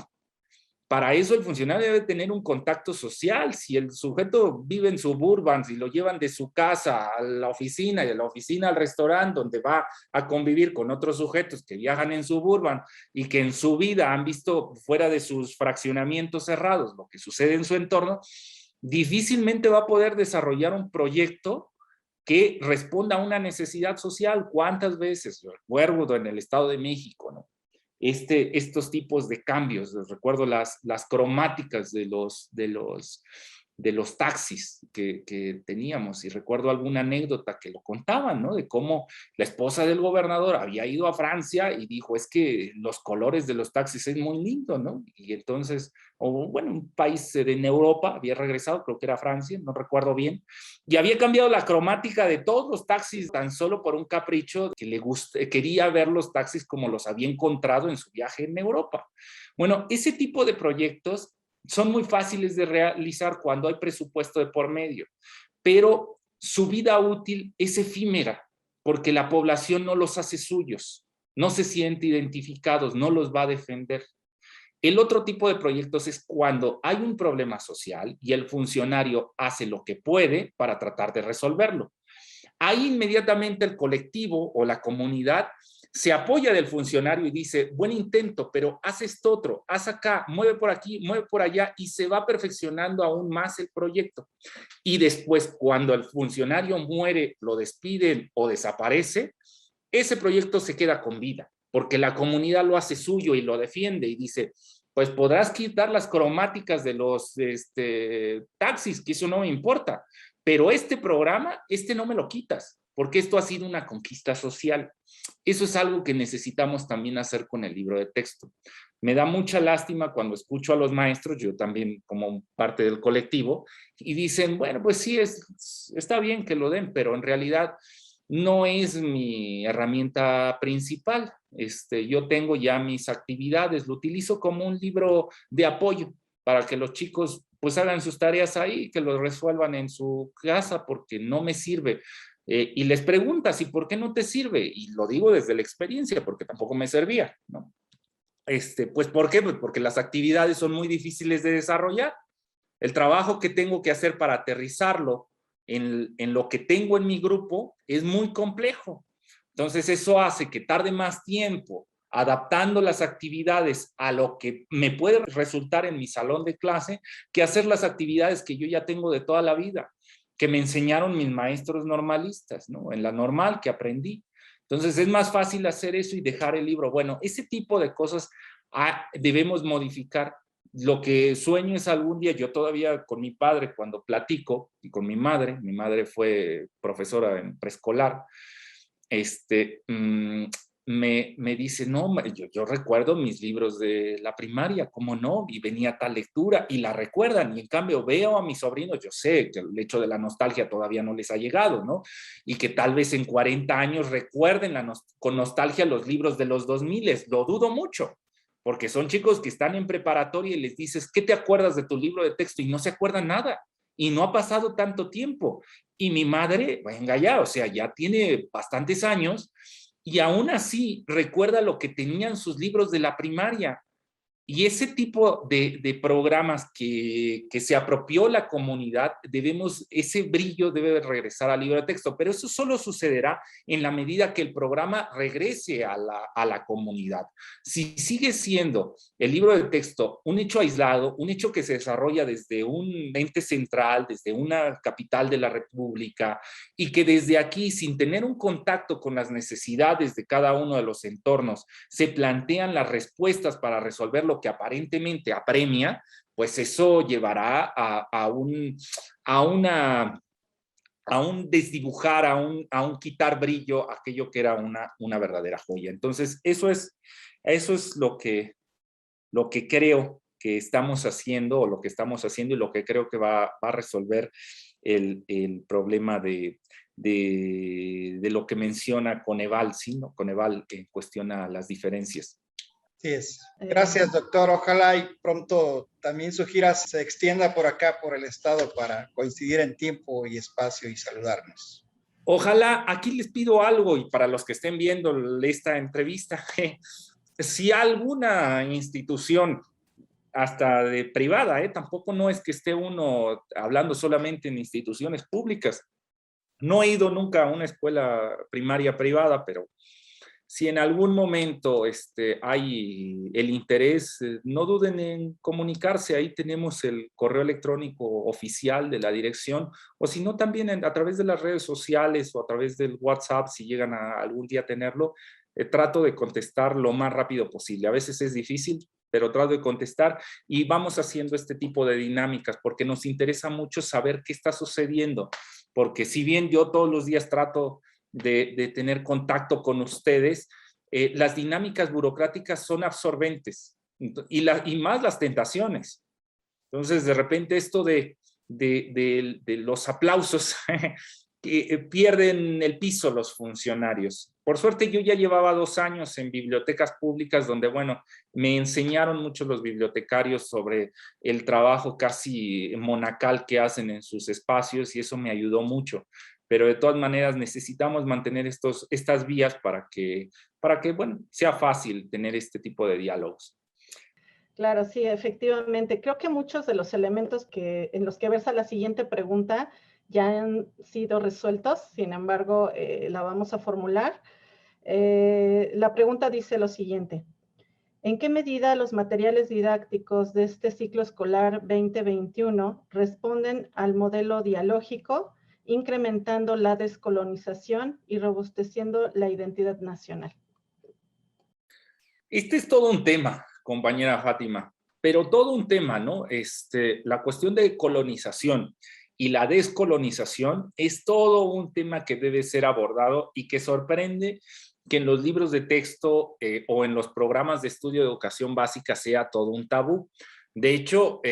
Para eso el funcionario debe tener un contacto social. Si el sujeto vive en suburban, si lo llevan de su casa a la oficina y de la oficina al restaurante, donde va a convivir con otros sujetos que viajan en suburban y que en su vida han visto fuera de sus fraccionamientos cerrados lo que sucede en su entorno, difícilmente va a poder desarrollar un proyecto que responda a una necesidad social. ¿Cuántas veces? Recuerdo en el Estado de México, ¿no? Estos tipos de cambios, recuerdo las cromáticas de los taxis que teníamos, y recuerdo alguna anécdota que lo contaban, ¿no? De cómo la esposa del gobernador había ido a Francia y dijo, es que los colores de los taxis es muy lindo, ¿no? Y entonces, o bueno, un país en Europa había regresado, creo que era Francia, no recuerdo bien, y había cambiado la cromática de todos los taxis tan solo por un capricho que quería ver los taxis como los había encontrado en su viaje en Europa. Bueno, ese tipo de proyectos son muy fáciles de realizar cuando hay presupuesto de por medio, pero su vida útil es efímera porque la población no los hace suyos, no se siente identificados, no los va a defender. El otro tipo de proyectos es cuando hay un problema social y el funcionario hace lo que puede para tratar de resolverlo. Ahí inmediatamente el colectivo o la comunidad se apoya del funcionario y dice, buen intento, pero haz esto otro, haz acá, mueve por aquí, mueve por allá, y se va perfeccionando aún más el proyecto. Y después, cuando el funcionario muere, lo despiden o desaparece, ese proyecto se queda con vida, porque la comunidad lo hace suyo y lo defiende y dice, pues podrás quitar las cromáticas de los taxis, que eso no me importa, pero este programa, no me lo quitas, porque esto ha sido una conquista social. Eso es algo que necesitamos también hacer con el libro de texto. Me da mucha lástima cuando escucho a los maestros, yo también como parte del colectivo, y dicen, bueno, pues sí, está bien que lo den, pero en realidad no es mi herramienta principal. Yo tengo ya mis actividades, lo utilizo como un libro de apoyo para que los chicos pues hagan sus tareas ahí, que lo resuelvan en su casa, porque no me sirve. Y les preguntas, ¿y por qué no te sirve? Y lo digo desde la experiencia, porque tampoco me servía, ¿no? Pues ¿por qué? Pues porque las actividades son muy difíciles de desarrollar. El trabajo que tengo que hacer para aterrizarlo en lo que tengo en mi grupo es muy complejo. Entonces eso hace que tarde más tiempo adaptando las actividades a lo que me puede resultar en mi salón de clase que hacer las actividades que yo ya tengo de toda la vida, que me enseñaron mis maestros normalistas, ¿no? En la normal que aprendí. Entonces es más fácil hacer eso y dejar el libro. Bueno, ese tipo de cosas debemos modificar. Lo que sueño es algún día, yo todavía con mi padre cuando platico, y con mi madre fue profesora en preescolar, me dice, no, yo recuerdo mis libros de la primaria, ¿cómo no? Y venía tal lectura y la recuerdan, y en cambio veo a mis sobrinos, yo sé que el hecho de la nostalgia todavía no les ha llegado, ¿no? Y que tal vez en 40 años recuerden con nostalgia los libros de los 2000, lo dudo mucho, porque son chicos que están en preparatoria y les dices, ¿qué te acuerdas de tu libro de texto? Y no se acuerdan nada, y no ha pasado tanto tiempo. Y mi madre, venga ya, o sea, ya tiene bastantes años, y aún así recuerda lo que tenían sus libros de la primaria. Y ese tipo de programas que se apropió la comunidad, ese brillo debe regresar al libro de texto, pero eso solo sucederá en la medida que el programa regrese a la comunidad. Si sigue siendo el libro de texto un hecho aislado, un hecho que se desarrolla desde un ente central, desde una capital de la República, y que desde aquí, sin tener un contacto con las necesidades de cada uno de los entornos, se plantean las respuestas para resolver lo que aparentemente apremia, pues eso llevará a un desdibujar, a un quitar brillo aquello que era una verdadera joya. Entonces, eso es lo que creo que estamos haciendo, o lo que estamos haciendo, y lo que creo que va a resolver el problema de lo que menciona Coneval, ¿sí? ¿No? Coneval cuestiona las diferencias. Así es. Gracias, doctor. Ojalá y pronto también su gira se extienda por acá, por el estado, para coincidir en tiempo y espacio y saludarnos. Ojalá, aquí les pido algo, y para los que estén viendo esta entrevista, si alguna institución, hasta de privada, tampoco no es que esté uno hablando solamente en instituciones públicas. No he ido nunca a una escuela primaria privada, pero si en algún momento hay el interés, no duden en comunicarse. Ahí tenemos el correo electrónico oficial de la dirección, o si no, también a través de las redes sociales o a través del WhatsApp, si llegan a algún día tenerlo, trato de contestar lo más rápido posible. A veces es difícil, pero trato de contestar y vamos haciendo este tipo de dinámicas porque nos interesa mucho saber qué está sucediendo, porque si bien yo todos los días trato de tener contacto con ustedes, las dinámicas burocráticas son absorbentes y más las tentaciones. Entonces, de repente esto de los aplausos que pierden el piso los funcionarios. Por suerte yo ya llevaba 2 años en bibliotecas públicas donde, bueno, me enseñaron mucho los bibliotecarios sobre el trabajo casi monacal que hacen en sus espacios y eso me ayudó mucho. Pero de todas maneras necesitamos mantener estas vías para que, bueno, sea fácil tener este tipo de diálogos. Claro, sí, efectivamente. Creo que muchos de los elementos en los que versa la siguiente pregunta ya han sido resueltos, sin embargo, la vamos a formular. La pregunta dice lo siguiente: ¿en qué medida los materiales didácticos de este ciclo escolar 2021 responden al modelo dialógico, incrementando la descolonización y robusteciendo la identidad nacional? Este es todo un tema, compañera Fátima, pero todo un tema, ¿no? La cuestión de colonización y la descolonización es todo un tema que debe ser abordado y que sorprende que en los libros de texto o en los programas de estudio de educación básica sea todo un tabú. De hecho,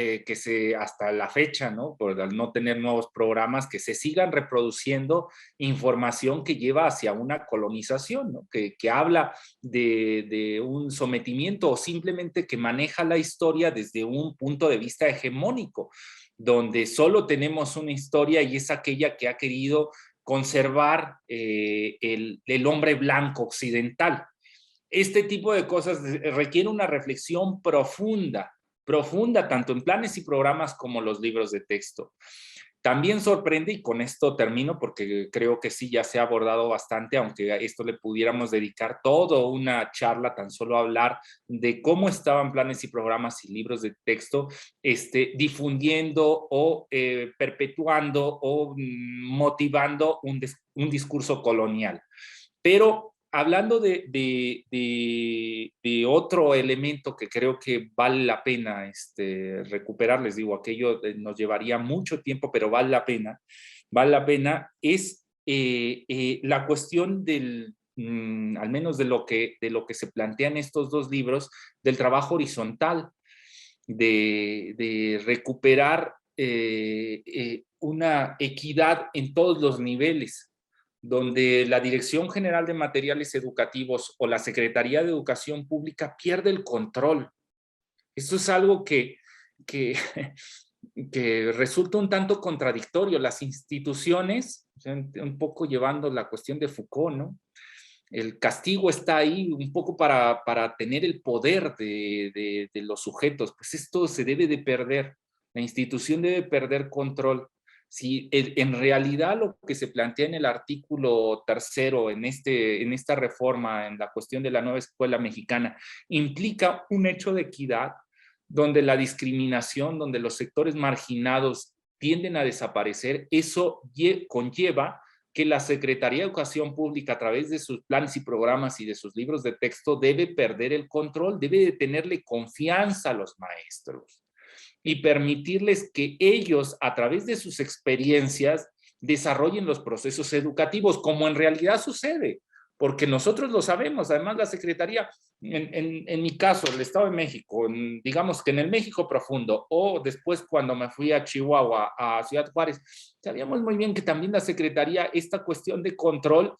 hasta la fecha, ¿no? Por no tener nuevos programas, que se sigan reproduciendo información que lleva hacia una colonización, ¿no? Que habla de un sometimiento o simplemente que maneja la historia desde un punto de vista hegemónico, donde solo tenemos una historia y es aquella que ha querido conservar el hombre blanco occidental. Este tipo de cosas requiere una reflexión profunda tanto en planes y programas como los libros de texto. También sorprende, y con esto termino porque creo que sí ya se ha abordado bastante, aunque a esto le pudiéramos dedicar toda una charla, tan solo hablar de cómo estaban planes y programas y libros de texto difundiendo o perpetuando o motivando un discurso colonial. Pero hablando de otro elemento que creo que vale la pena recuperar, les digo, aquello nos llevaría mucho tiempo, pero vale la pena, es la cuestión al menos de lo que se plantea en estos 2 libros, del trabajo horizontal, de recuperar una equidad en todos los niveles, donde la Dirección General de Materiales Educativos o la Secretaría de Educación Pública pierde el control. Esto es algo que resulta un tanto contradictorio. Las instituciones, un poco llevando la cuestión de Foucault, ¿no? El castigo está ahí un poco para tener el poder de los sujetos. Pues esto se debe de perder. La institución debe perder control. Si en realidad lo que se plantea en el artículo 3º, en esta reforma, en la cuestión de la nueva escuela mexicana, implica un hecho de equidad, donde la discriminación, donde los sectores marginados tienden a desaparecer, eso conlleva que la Secretaría de Educación Pública, a través de sus planes y programas y de sus libros de texto, debe perder el control, debe de tenerle confianza a los maestros y permitirles que ellos, a través de sus experiencias, desarrollen los procesos educativos, como en realidad sucede, porque nosotros lo sabemos. Además, la Secretaría, en mi caso, el Estado de México, digamos que en el México profundo, o después cuando me fui a Chihuahua, a Ciudad Juárez, sabíamos muy bien que también la Secretaría, esta cuestión de control,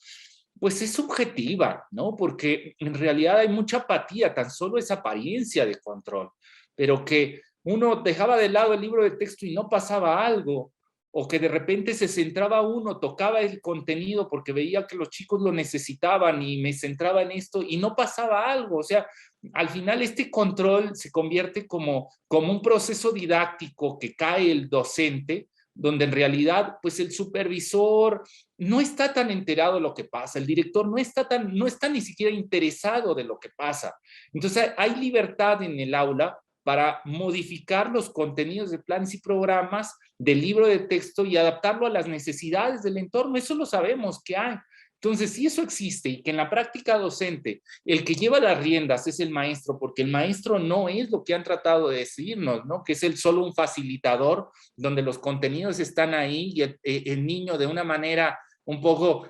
pues es subjetiva, ¿no? Porque en realidad hay mucha apatía, tan solo es apariencia de control, pero que uno dejaba de lado el libro de texto y no pasaba algo, o que de repente se centraba uno, tocaba el contenido porque veía que los chicos lo necesitaban y me centraba en esto y no pasaba algo. O sea, al final este control se convierte como un proceso didáctico que cae el docente, donde en realidad pues el supervisor no está tan enterado de lo que pasa, el director no está ni siquiera interesado de lo que pasa. Entonces hay libertad en el aula para modificar los contenidos de planes y programas del libro de texto y adaptarlo a las necesidades del entorno. Eso lo sabemos que hay. Entonces, si eso existe y que en la práctica docente el que lleva las riendas es el maestro, porque el maestro no es lo que han tratado de decirnos, ¿no? Que es solo un facilitador donde los contenidos están ahí y el niño de una manera un poco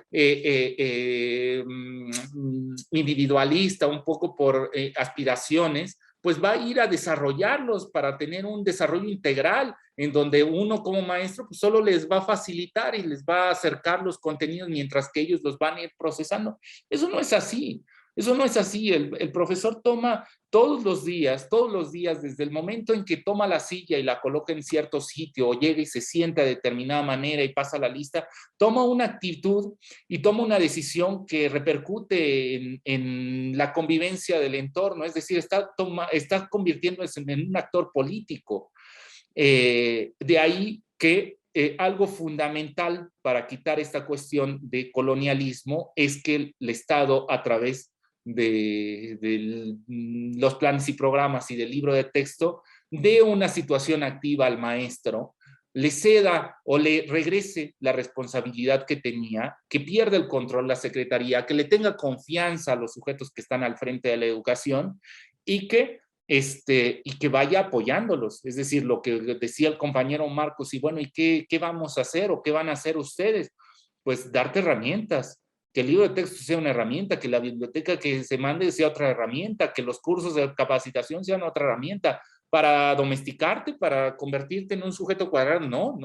individualista, un poco por aspiraciones, pues va a ir a desarrollarlos para tener un desarrollo integral en donde uno como maestro pues solo les va a facilitar y les va a acercar los contenidos mientras que ellos los van a ir procesando. Eso no es así. Eso no es así. El profesor toma todos los días, desde el momento en que toma la silla y la coloca en cierto sitio o llega y se sienta de determinada manera y pasa la lista, toma una actitud y toma una decisión que repercute en la convivencia del entorno, es decir, está convirtiéndose en un actor político. De ahí que algo fundamental para quitar esta cuestión de colonialismo es que el Estado, a través de los planes y programas y del libro de texto, dé una situación activa al maestro, le ceda o le regrese la responsabilidad que tenía, que pierda el control la secretaría, que le tenga confianza a los sujetos que están al frente de la educación y que vaya apoyándolos. Es decir, lo que decía el compañero Marcos, y bueno, ¿y qué vamos a hacer o qué van a hacer ustedes? Pues darte herramientas, que el libro de texto sea una herramienta, que la biblioteca que se mande sea otra herramienta, que los cursos de capacitación sean otra herramienta, para domesticarte, para convertirte en un sujeto cuadrado. No,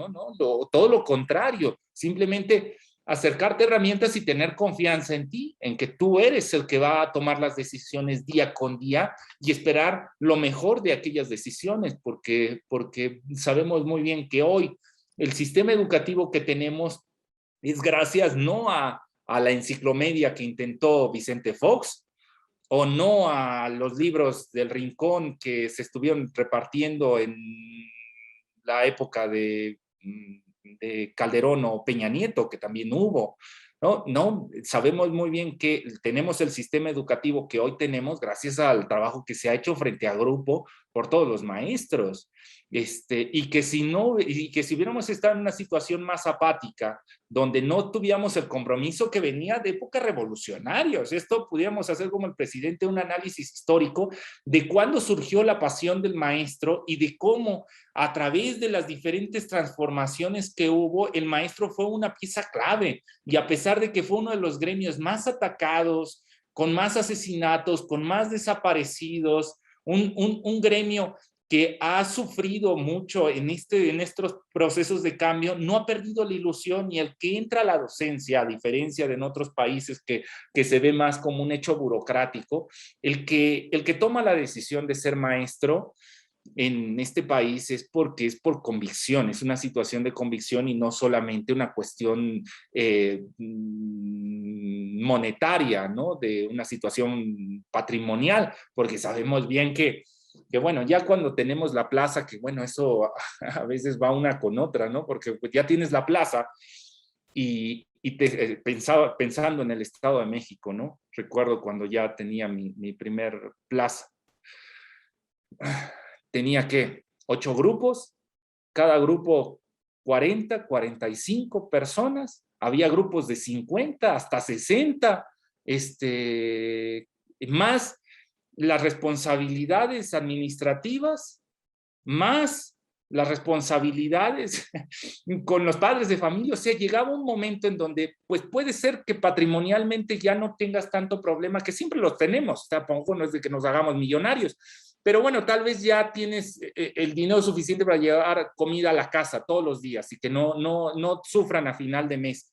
todo lo contrario, simplemente acercarte a herramientas y tener confianza en ti, en que tú eres el que va a tomar las decisiones día con día y esperar lo mejor de aquellas decisiones, porque sabemos muy bien que hoy el sistema educativo que tenemos es gracias no a la enciclomedia que intentó Vicente Fox, o no a los libros del Rincón que se estuvieron repartiendo en la época de Calderón o Peña Nieto, que también hubo. No, sabemos muy bien que tenemos el sistema educativo que hoy tenemos gracias al trabajo que se ha hecho frente a grupo por todos los maestros. Y que si hubiéramos estado en una situación más apática, donde no tuviéramos el compromiso que venía de épocas revolucionarias, esto pudiéramos hacer como el presidente un análisis histórico de cuándo surgió la pasión del maestro y de cómo a través de las diferentes transformaciones que hubo, el maestro fue una pieza clave, y a pesar de que fue uno de los gremios más atacados, con más asesinatos, con más desaparecidos, un gremio que ha sufrido mucho en estos procesos de cambio, no ha perdido la ilusión, y el que entra a la docencia, a diferencia de en otros países que se ve más como un hecho burocrático, el que toma la decisión de ser maestro en este país es porque es por convicción, es una situación de convicción y no solamente una cuestión monetaria, ¿no? De una situación patrimonial, porque sabemos bien que bueno, ya cuando tenemos la plaza, que bueno, eso a veces va una con otra, ¿no? Porque pues ya tienes la plaza y pensando en el Estado de México, ¿no? Recuerdo cuando ya tenía mi primer plaza. Tenía que 8 grupos, cada grupo 40, 45 personas, había grupos de 50 hasta 60, más las responsabilidades administrativas, más las responsabilidades con los padres de familia. O sea, llegaba un momento en donde pues puede ser que patrimonialmente ya no tengas tanto problema, que siempre los tenemos, tampoco no es de que nos hagamos millonarios, pero bueno, tal vez ya tienes el dinero suficiente para llevar comida a la casa todos los días y que no sufran a final de mes.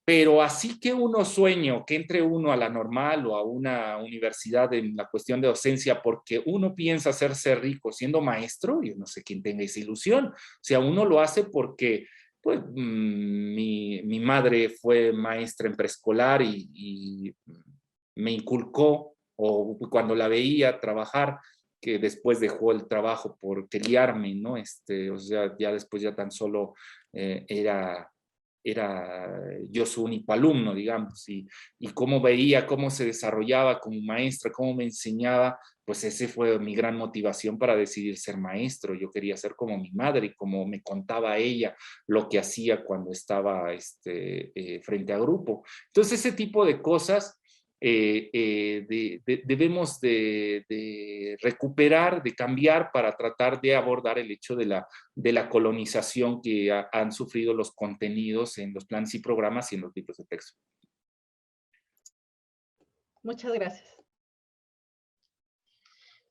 Pero así que uno sueño que entre uno a la normal o a una universidad en la cuestión de docencia porque uno piensa hacerse rico siendo maestro, yo no sé quién tenga esa ilusión. O sea, uno lo hace porque pues, mi madre fue maestra en preescolar y me inculcó, o cuando la veía trabajar, que después dejó el trabajo por criarme, ¿no? O sea, ya después ya tan solo era yo su único alumno, digamos, y cómo veía, cómo se desarrollaba como maestra, cómo me enseñaba, pues ese fue mi gran motivación para decidir ser maestro. Yo quería ser como mi madre, como me contaba ella lo que hacía cuando estaba frente a grupo. Entonces ese tipo de cosas debemos de recuperar, de cambiar para tratar de abordar el hecho de la colonización que han sufrido los contenidos en los planes y programas y en los libros de texto. Muchas gracias.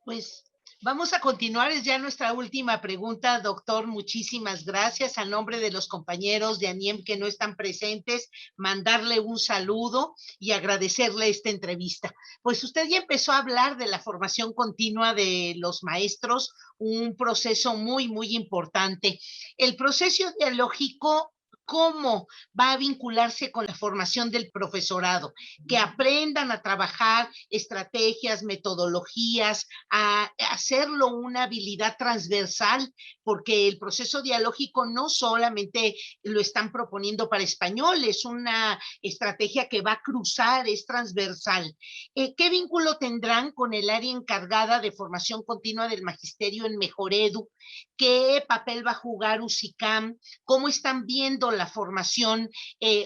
Pues vamos a continuar, es ya nuestra última pregunta, doctor. Muchísimas gracias. A nombre de los compañeros de ANIEM que no están presentes, mandarle un saludo y agradecerle esta entrevista. Pues usted ya empezó a hablar de la formación continua de los maestros, un proceso muy, muy importante. El proceso dialógico, ¿cómo va a vincularse con la formación del profesorado? Que aprendan a trabajar estrategias, metodologías, a hacerlo una habilidad transversal, porque el proceso dialógico no solamente lo están proponiendo para español, es una estrategia que va a cruzar, es transversal. ¿Qué vínculo tendrán con el área encargada de formación continua del magisterio en Mejoredu? ¿Qué papel va a jugar UCICAM? ¿Cómo están viendo la formación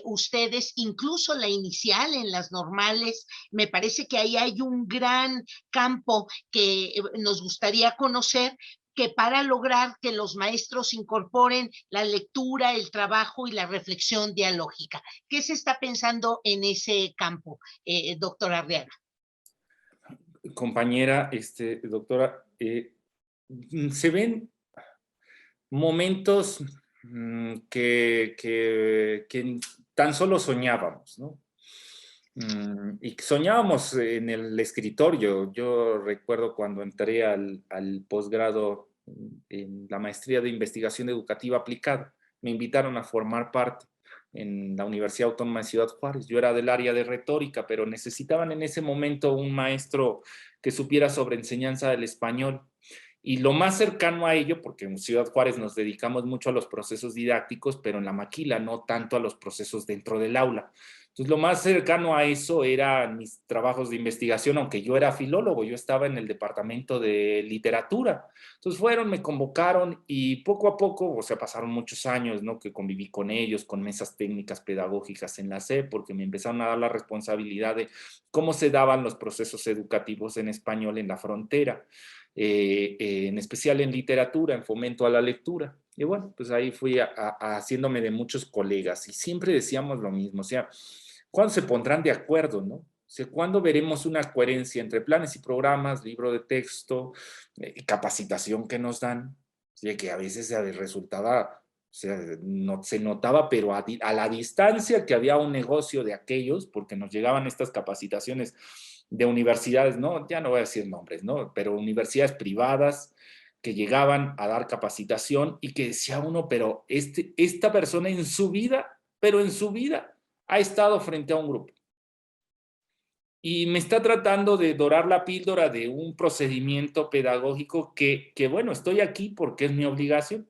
ustedes, incluso la inicial en las normales? Me parece que ahí hay un gran campo que nos gustaría conocer, que para lograr que los maestros incorporen la lectura, el trabajo y la reflexión dialógica. ¿Qué se está pensando en ese campo, doctora Arriaga? Compañera, doctora, se ven momentos que tan solo soñábamos, ¿no? Y soñábamos en el escritorio. Yo recuerdo cuando entré al posgrado en la maestría de investigación educativa aplicada, me invitaron a formar parte en la Universidad Autónoma de Ciudad Juárez. Yo era del área de retórica, pero necesitaban en ese momento un maestro que supiera sobre enseñanza del español. Y lo más cercano a ello, porque en Ciudad Juárez nos dedicamos mucho a los procesos didácticos, pero en la maquila no tanto a los procesos dentro del aula. Entonces, lo más cercano a eso eran mis trabajos de investigación, aunque yo era filólogo, yo estaba en el departamento de literatura. Entonces me convocaron y poco a poco, o sea, pasaron muchos años, ¿no? Que conviví con ellos, con mesas técnicas pedagógicas en la SEP, porque me empezaron a dar la responsabilidad de cómo se daban los procesos educativos en español en la frontera. En especial en literatura, en fomento a la lectura. Y bueno, pues ahí fui haciéndome de muchos colegas y siempre decíamos lo mismo, o sea, ¿cuándo se pondrán de acuerdo, no? O sea, ¿cuándo veremos una coherencia entre planes y programas, libro de texto, capacitación que nos dan? O sea, que a veces resultaba, o sea, no, se notaba, pero a la distancia que había un negocio de aquellos, porque nos llegaban estas capacitaciones de universidades, ¿no? Ya no voy a decir nombres, ¿no? Pero universidades privadas que llegaban a dar capacitación y que decía uno, pero esta persona en su vida, pero en su vida, ha estado frente a un grupo. Y me está tratando de dorar la píldora de un procedimiento pedagógico que bueno, estoy aquí porque es mi obligación,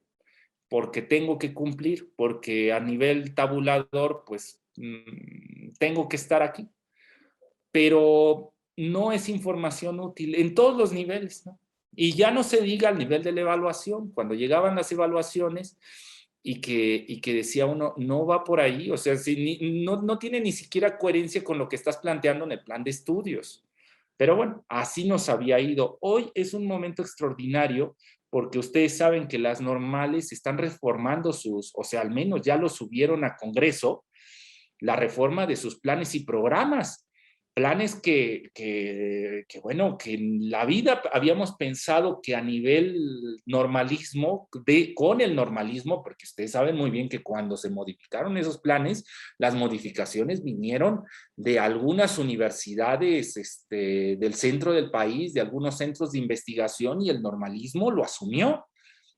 porque tengo que cumplir, porque a nivel tabulador, pues, tengo que estar aquí. Pero no es información útil en todos los niveles, ¿no? Y ya no se diga al nivel de la evaluación, cuando llegaban las evaluaciones y que decía uno, no va por ahí, o sea, no tiene ni siquiera coherencia con lo que estás planteando en el plan de estudios. Pero bueno, así nos había ido. Hoy es un momento extraordinario porque ustedes saben que las normales están reformando o sea, al menos ya lo subieron a Congreso, la reforma de sus planes y programas. Planes bueno, que en la vida habíamos pensado que a nivel normalismo, con el normalismo, porque ustedes saben muy bien que cuando se modificaron esos planes, las modificaciones vinieron de algunas universidades del centro del país, de algunos centros de investigación, y el normalismo lo asumió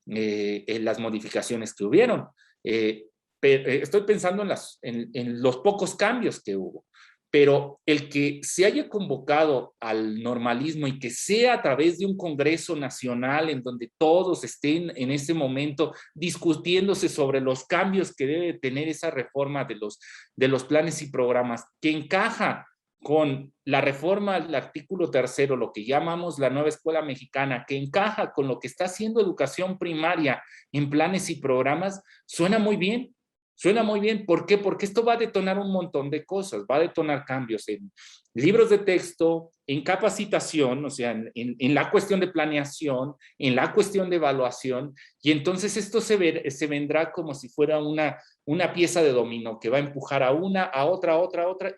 en las modificaciones que hubieron. Estoy pensando en los pocos cambios que hubo. Pero el que se haya convocado al normalismo y que sea a través de un Congreso Nacional en donde todos estén en ese momento discutiéndose sobre los cambios que debe tener esa reforma de los planes y programas, que encaja con la reforma al artículo 3, lo que llamamos la nueva escuela mexicana, que encaja con lo que está haciendo educación primaria en planes y programas, suena muy bien. Suena muy bien. ¿Por qué? Porque esto va a detonar un montón de cosas. Va a detonar cambios en libros de texto, en capacitación, o sea, en la cuestión de planeación, en la cuestión de evaluación. Y entonces esto se vendrá como si fuera una pieza de dominó que va a empujar a una, a otra,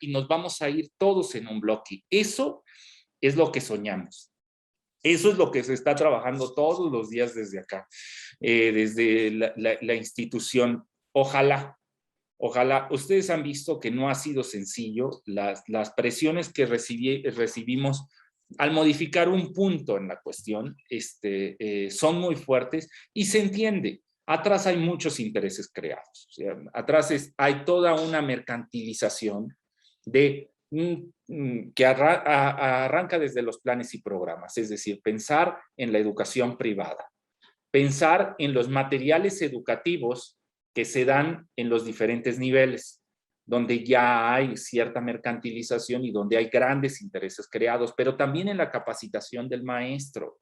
y nos vamos a ir todos en un bloque. Eso es lo que soñamos. Eso es lo que se está trabajando todos los días desde acá, desde la institución. Ojalá. Ustedes han visto que no ha sido sencillo. Las presiones que recibimos al modificar un punto en la cuestión son muy fuertes y se entiende. Atrás hay muchos intereses creados. O sea, atrás hay toda una mercantilización que arranca desde los planes y programas, es decir, pensar en la educación privada, pensar en los materiales educativos que se dan en los diferentes niveles, donde ya hay cierta mercantilización y donde hay grandes intereses creados, pero también en la capacitación del maestro.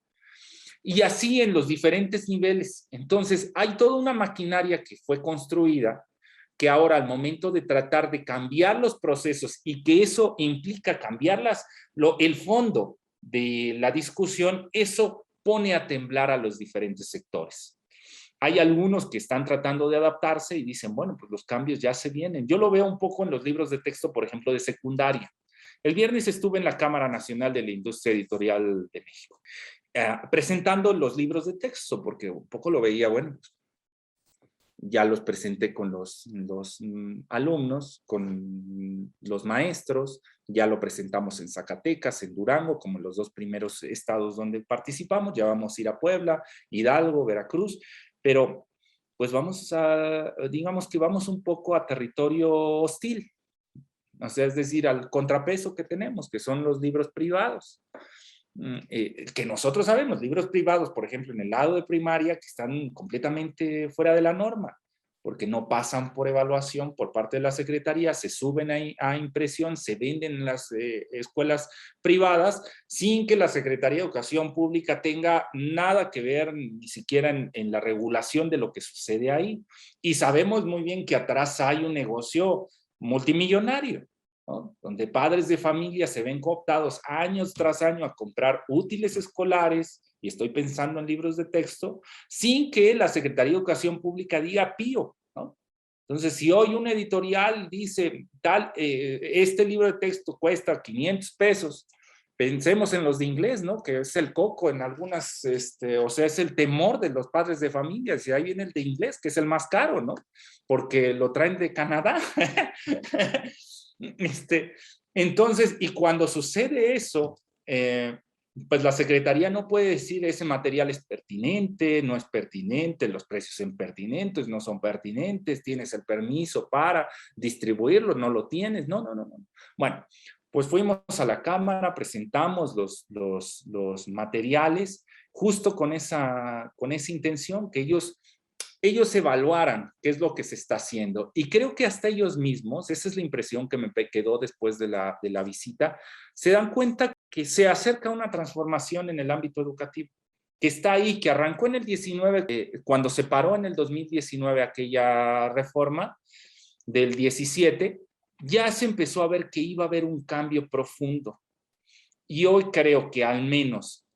Y así en los diferentes niveles. Entonces, hay toda una maquinaria que fue construida, que ahora al momento de tratar de cambiar los procesos y que eso implica cambiar el fondo de la discusión, eso pone a temblar a los diferentes sectores. Hay algunos que están tratando de adaptarse y dicen, bueno, pues los cambios ya se vienen. Yo lo veo un poco en los libros de texto, por ejemplo, de secundaria. El viernes estuve en la Cámara Nacional de la Industria Editorial de México, presentando los libros de texto, porque un poco lo veía, bueno, ya los presenté con los alumnos, con los maestros, ya lo presentamos en Zacatecas, en Durango, como los 2 primeros estados donde participamos, ya vamos a ir a Puebla, Hidalgo, Veracruz, pero pues digamos que vamos un poco a territorio hostil, o sea, es decir, al contrapeso que tenemos, que son los libros privados. Que nosotros sabemos, libros privados, por ejemplo, en el lado de primaria, que están completamente fuera de la norma, porque no pasan por evaluación por parte de la Secretaría, se suben a impresión, se venden en las escuelas privadas, sin que la Secretaría de Educación Pública tenga nada que ver, ni siquiera en la regulación de lo que sucede ahí. Y sabemos muy bien que atrás hay un negocio multimillonario, ¿no? Donde padres de familia se ven cooptados años tras año a comprar útiles escolares, y estoy pensando en libros de texto, sin que la Secretaría de Educación Pública diga pío, ¿no? Entonces, si hoy un editorial dice, este libro de texto cuesta 500 pesos, pensemos en los de inglés, ¿no? Que es el coco en algunas, o sea, es el temor de los padres de familia, y ahí viene el de inglés, que es el más caro, ¿no? Porque lo traen de Canadá. Entonces, y cuando sucede eso, pues la Secretaría no puede decir ese material es pertinente, no es pertinente, los precios son pertinentes, no son pertinentes, tienes el permiso para distribuirlo, no lo tienes, no. Bueno, pues fuimos a la Cámara, presentamos los materiales justo con esa intención, que ellos evaluaran qué es lo que se está haciendo. Y creo que hasta ellos mismos, esa es la impresión que me quedó después de la visita, se dan cuenta que se acerca una transformación en el ámbito educativo, que está ahí, que arrancó en el 19, cuando se paró en el 2019 aquella reforma del 17, ya se empezó a ver que iba a haber un cambio profundo. Y hoy creo que al menos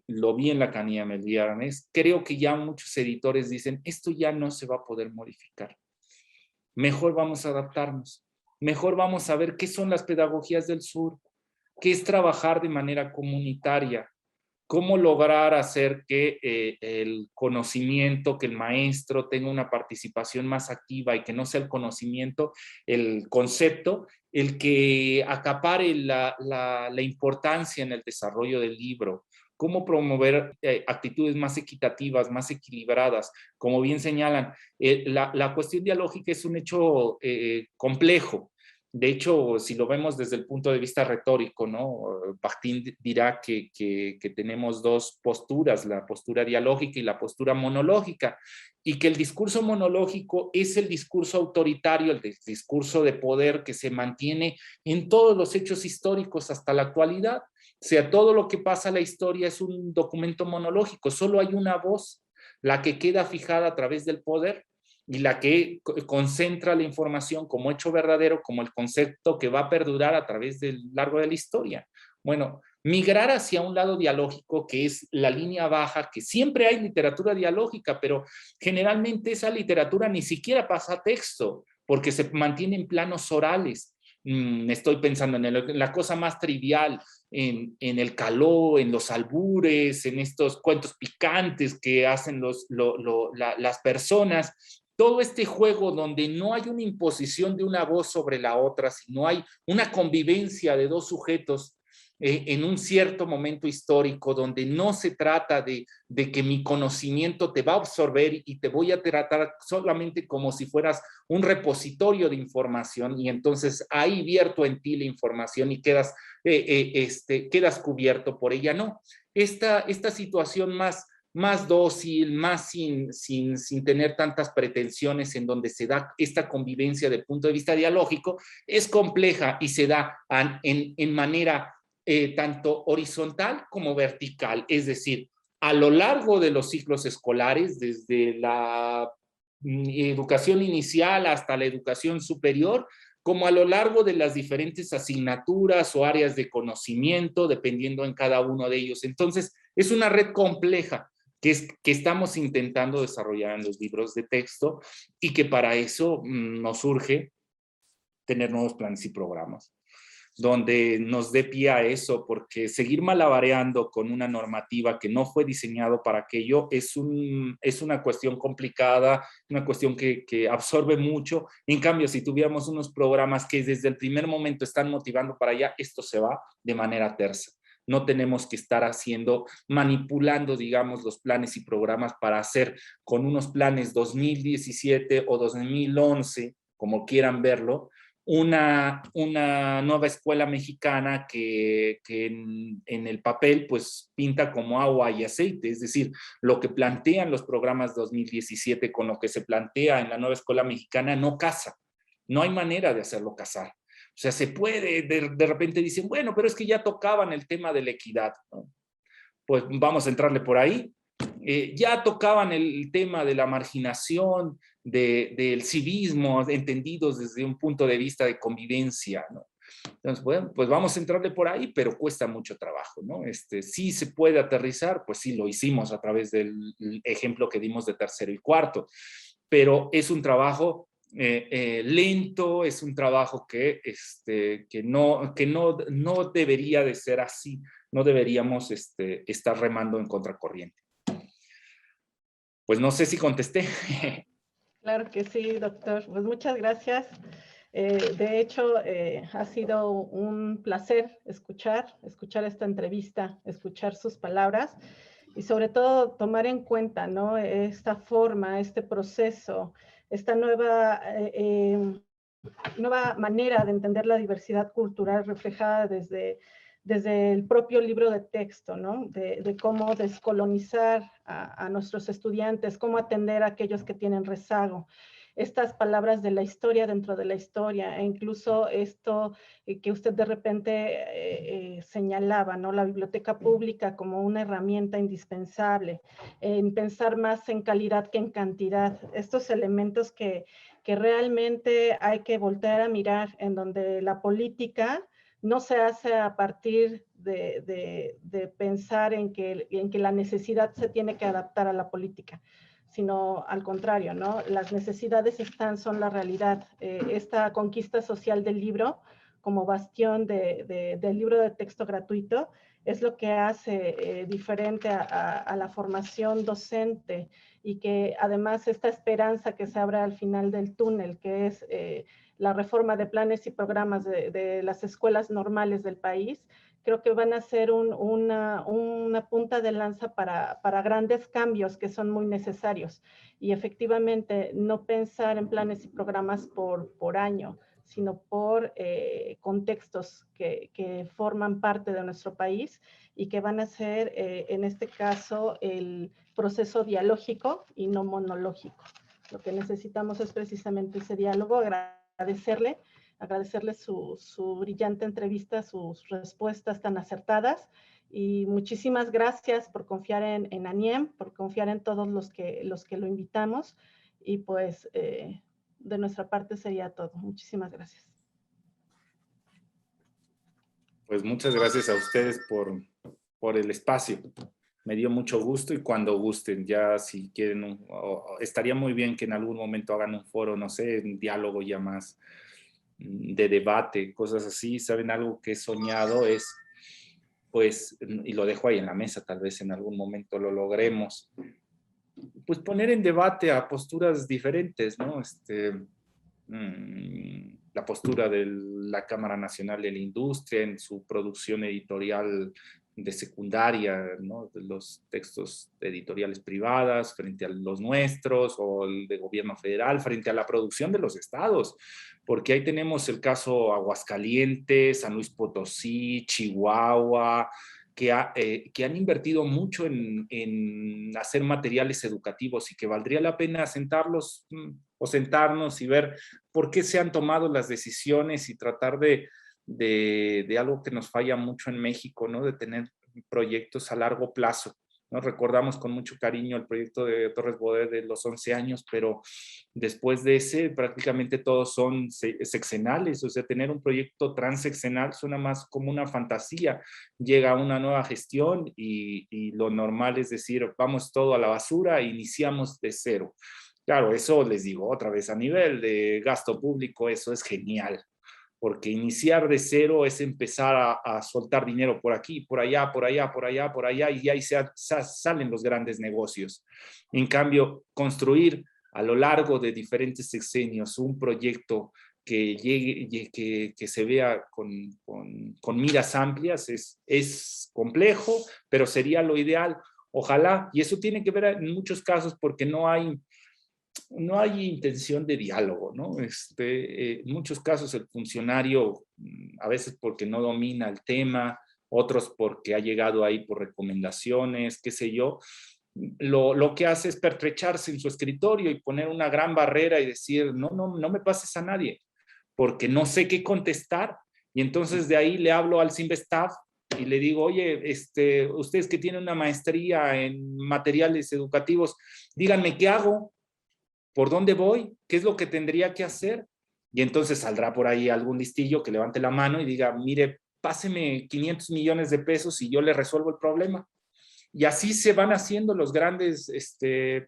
lo vi en la CANIAM el viernes, creo que ya muchos editores dicen, esto ya no se va a poder modificar. Mejor vamos a adaptarnos, mejor vamos a ver qué son las pedagogías del sur, qué es trabajar de manera comunitaria, cómo lograr hacer que el conocimiento, que el maestro tenga una participación más activa y que no sea el conocimiento, el concepto, el que acapare la importancia en el desarrollo del libro, cómo promover actitudes más equitativas, más equilibradas. Como bien señalan, la cuestión dialógica es un hecho complejo, De hecho, si lo vemos desde el punto de vista retórico, ¿no? Bakhtin dirá que tenemos dos posturas, la postura dialógica y la postura monológica, y que el discurso monológico es el discurso autoritario, el discurso de poder que se mantiene en todos los hechos históricos hasta la actualidad. O sea, todo lo que pasa en la historia es un documento monológico, solo hay una voz, la que queda fijada a través del poder, y la que concentra la información como hecho verdadero, como el concepto que va a perdurar a través del largo de la historia. Bueno, migrar hacia un lado dialógico, que es la línea baja, que siempre hay literatura dialógica, pero generalmente esa literatura ni siquiera pasa a texto, porque se mantiene en planos orales. Estoy pensando en la cosa más trivial, en el caló, en los albures, en estos cuentos picantes que hacen las personas. Todo este juego donde no hay una imposición de una voz sobre la otra, sino hay una convivencia de dos sujetos en un cierto momento histórico, donde no se trata de que mi conocimiento te va a absorber y te voy a tratar solamente como si fueras un repositorio de información, y entonces ahí vierto en ti la información y quedas cubierto por ella. No, esta situación más dócil, más sin tener tantas pretensiones, en donde se da esta convivencia de punto de vista dialógico, es compleja y se da en manera tanto horizontal como vertical, es decir, a lo largo de los ciclos escolares, desde la educación inicial hasta la educación superior, como a lo largo de las diferentes asignaturas o áreas de conocimiento, dependiendo en cada uno de ellos. Entonces, es una red compleja que estamos intentando desarrollar en los libros de texto, y que para eso nos urge tener nuevos planes y programas donde nos dé pie a eso, porque seguir malabareando con una normativa que no fue diseñado para aquello es una cuestión complicada, una cuestión que absorbe mucho. En cambio, si tuviéramos unos programas que desde el primer momento están motivando para allá, esto se va de manera tersa. No tenemos que estar manipulando, digamos, los planes y programas para hacer con unos planes 2017 o 2011, como quieran verlo, una nueva escuela mexicana que en el papel pues pinta como agua y aceite. Es decir, lo que plantean los programas 2017 con lo que se plantea en la nueva escuela mexicana no casa. No hay manera de hacerlo casar. O sea, se puede, de repente dicen, bueno, pero es que ya tocaban el tema de la equidad, ¿no? Pues vamos a entrarle por ahí. Ya tocaban el tema de la marginación, del civismo, entendidos desde un punto de vista de convivencia, ¿no? Entonces, bueno, pues vamos a entrarle por ahí, pero cuesta mucho trabajo, ¿no? Sí se puede aterrizar, pues sí, lo hicimos a través del ejemplo que dimos de tercero y cuarto, pero es un trabajo lento, es un trabajo que no debería de ser así, no deberíamos estar remando en contracorriente. Pues no sé si contesté. Claro que sí, doctor. Pues muchas gracias. De hecho, ha sido un placer escuchar esta entrevista, escuchar sus palabras y sobre todo tomar en cuenta, ¿no?, esta forma, este proceso, esta nueva manera de entender la diversidad cultural reflejada desde el propio libro de texto, ¿no? De cómo descolonizar a nuestros estudiantes, cómo atender a aquellos que tienen rezago. Estas palabras de la historia dentro de la historia, e incluso esto que usted de repente señalaba, ¿no? La biblioteca pública como una herramienta indispensable, en pensar más en calidad que en cantidad. Estos elementos que realmente hay que voltear a mirar, en donde la política no se hace a partir de pensar en que la necesidad se tiene que adaptar a la política, sino al contrario, ¿no? Las necesidades son la realidad. Esta conquista social del libro, como bastión del libro de texto gratuito, es lo que hace diferente a la formación docente, y que además esta esperanza que se abre al final del túnel, que es la reforma de planes y programas de las escuelas normales del país, creo que van a ser una punta de lanza para grandes cambios que son muy necesarios. Y efectivamente, no pensar en planes y programas por año, sino por contextos que forman parte de nuestro país y que van a ser, en este caso, el proceso dialógico y no monológico. Lo que necesitamos es precisamente ese diálogo. Agradecerle su brillante entrevista, sus respuestas tan acertadas, y muchísimas gracias por confiar en ANIEM, por confiar en todos los que lo invitamos, y pues de nuestra parte sería todo. Muchísimas gracias. Pues muchas gracias a ustedes por el espacio. Me dio mucho gusto, y cuando gusten, ya si quieren, estaría muy bien que en algún momento hagan un foro, no sé, un diálogo ya más de debate, cosas así. ¿Saben? Algo que he soñado es, pues, y lo dejo ahí en la mesa, tal vez en algún momento lo logremos, pues poner en debate a posturas diferentes, ¿no? La postura de la Cámara Nacional de la Industria en su producción editorial de secundaria, ¿no? De los textos editoriales privadas frente a los nuestros, o el de gobierno federal frente a la producción de los estados, porque ahí tenemos el caso Aguascalientes, San Luis Potosí, Chihuahua, que han invertido mucho en hacer materiales educativos, y que valdría la pena sentarnos y ver por qué se han tomado las decisiones, y tratar de algo que nos falla mucho en México, ¿no? De tener proyectos a largo plazo, ¿no? Recordamos con mucho cariño el proyecto de Torres Bodet de los 11 años, pero después de ese prácticamente todos son sexenales. O sea, tener un proyecto transexenal suena más como una fantasía. Llega una nueva gestión y lo normal es decir, vamos todo a la basura e iniciamos de cero. Claro, eso les digo otra vez, a nivel de gasto público, eso es genial, porque iniciar de cero es empezar a soltar dinero por aquí, por allá, por allá, por allá, por allá, y ahí salen los grandes negocios. En cambio, construir a lo largo de diferentes sexenios un proyecto que llegue, que se vea con miras amplias, es complejo, pero sería lo ideal. Ojalá, y eso tiene que ver en muchos casos porque no hay intención de diálogo, ¿no? En muchos casos el funcionario, a veces porque no domina el tema, otros porque ha llegado ahí por recomendaciones, qué sé yo, lo que hace es pertrecharse en su escritorio y poner una gran barrera y decir, no me pases a nadie, porque no sé qué contestar. Y entonces de ahí le hablo al CIMBESTAF y le digo, oye, ustedes que tienen una maestría en materiales educativos, díganme qué hago, por dónde voy, qué es lo que tendría que hacer. Y entonces saldrá por ahí algún listillo que levante la mano y diga, mire, páseme 500 millones de pesos y yo le resuelvo el problema. Y así se van haciendo los grandes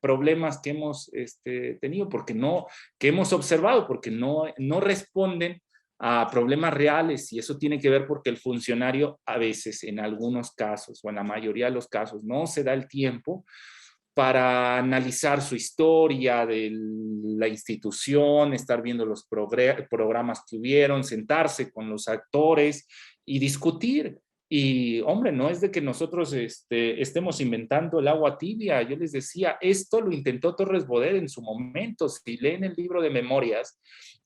problemas que hemos tenido, que hemos observado, porque no responden a problemas reales, y eso tiene que ver porque el funcionario a veces, en algunos casos, o en la mayoría de los casos, no se da el tiempo para analizar su historia de la institución, estar viendo los programas que hubieron, sentarse con los actores y discutir. Y, hombre, no es de que nosotros estemos inventando el agua tibia. Yo les decía, esto lo intentó Torres Bodet en su momento. Si leen el libro de memorias,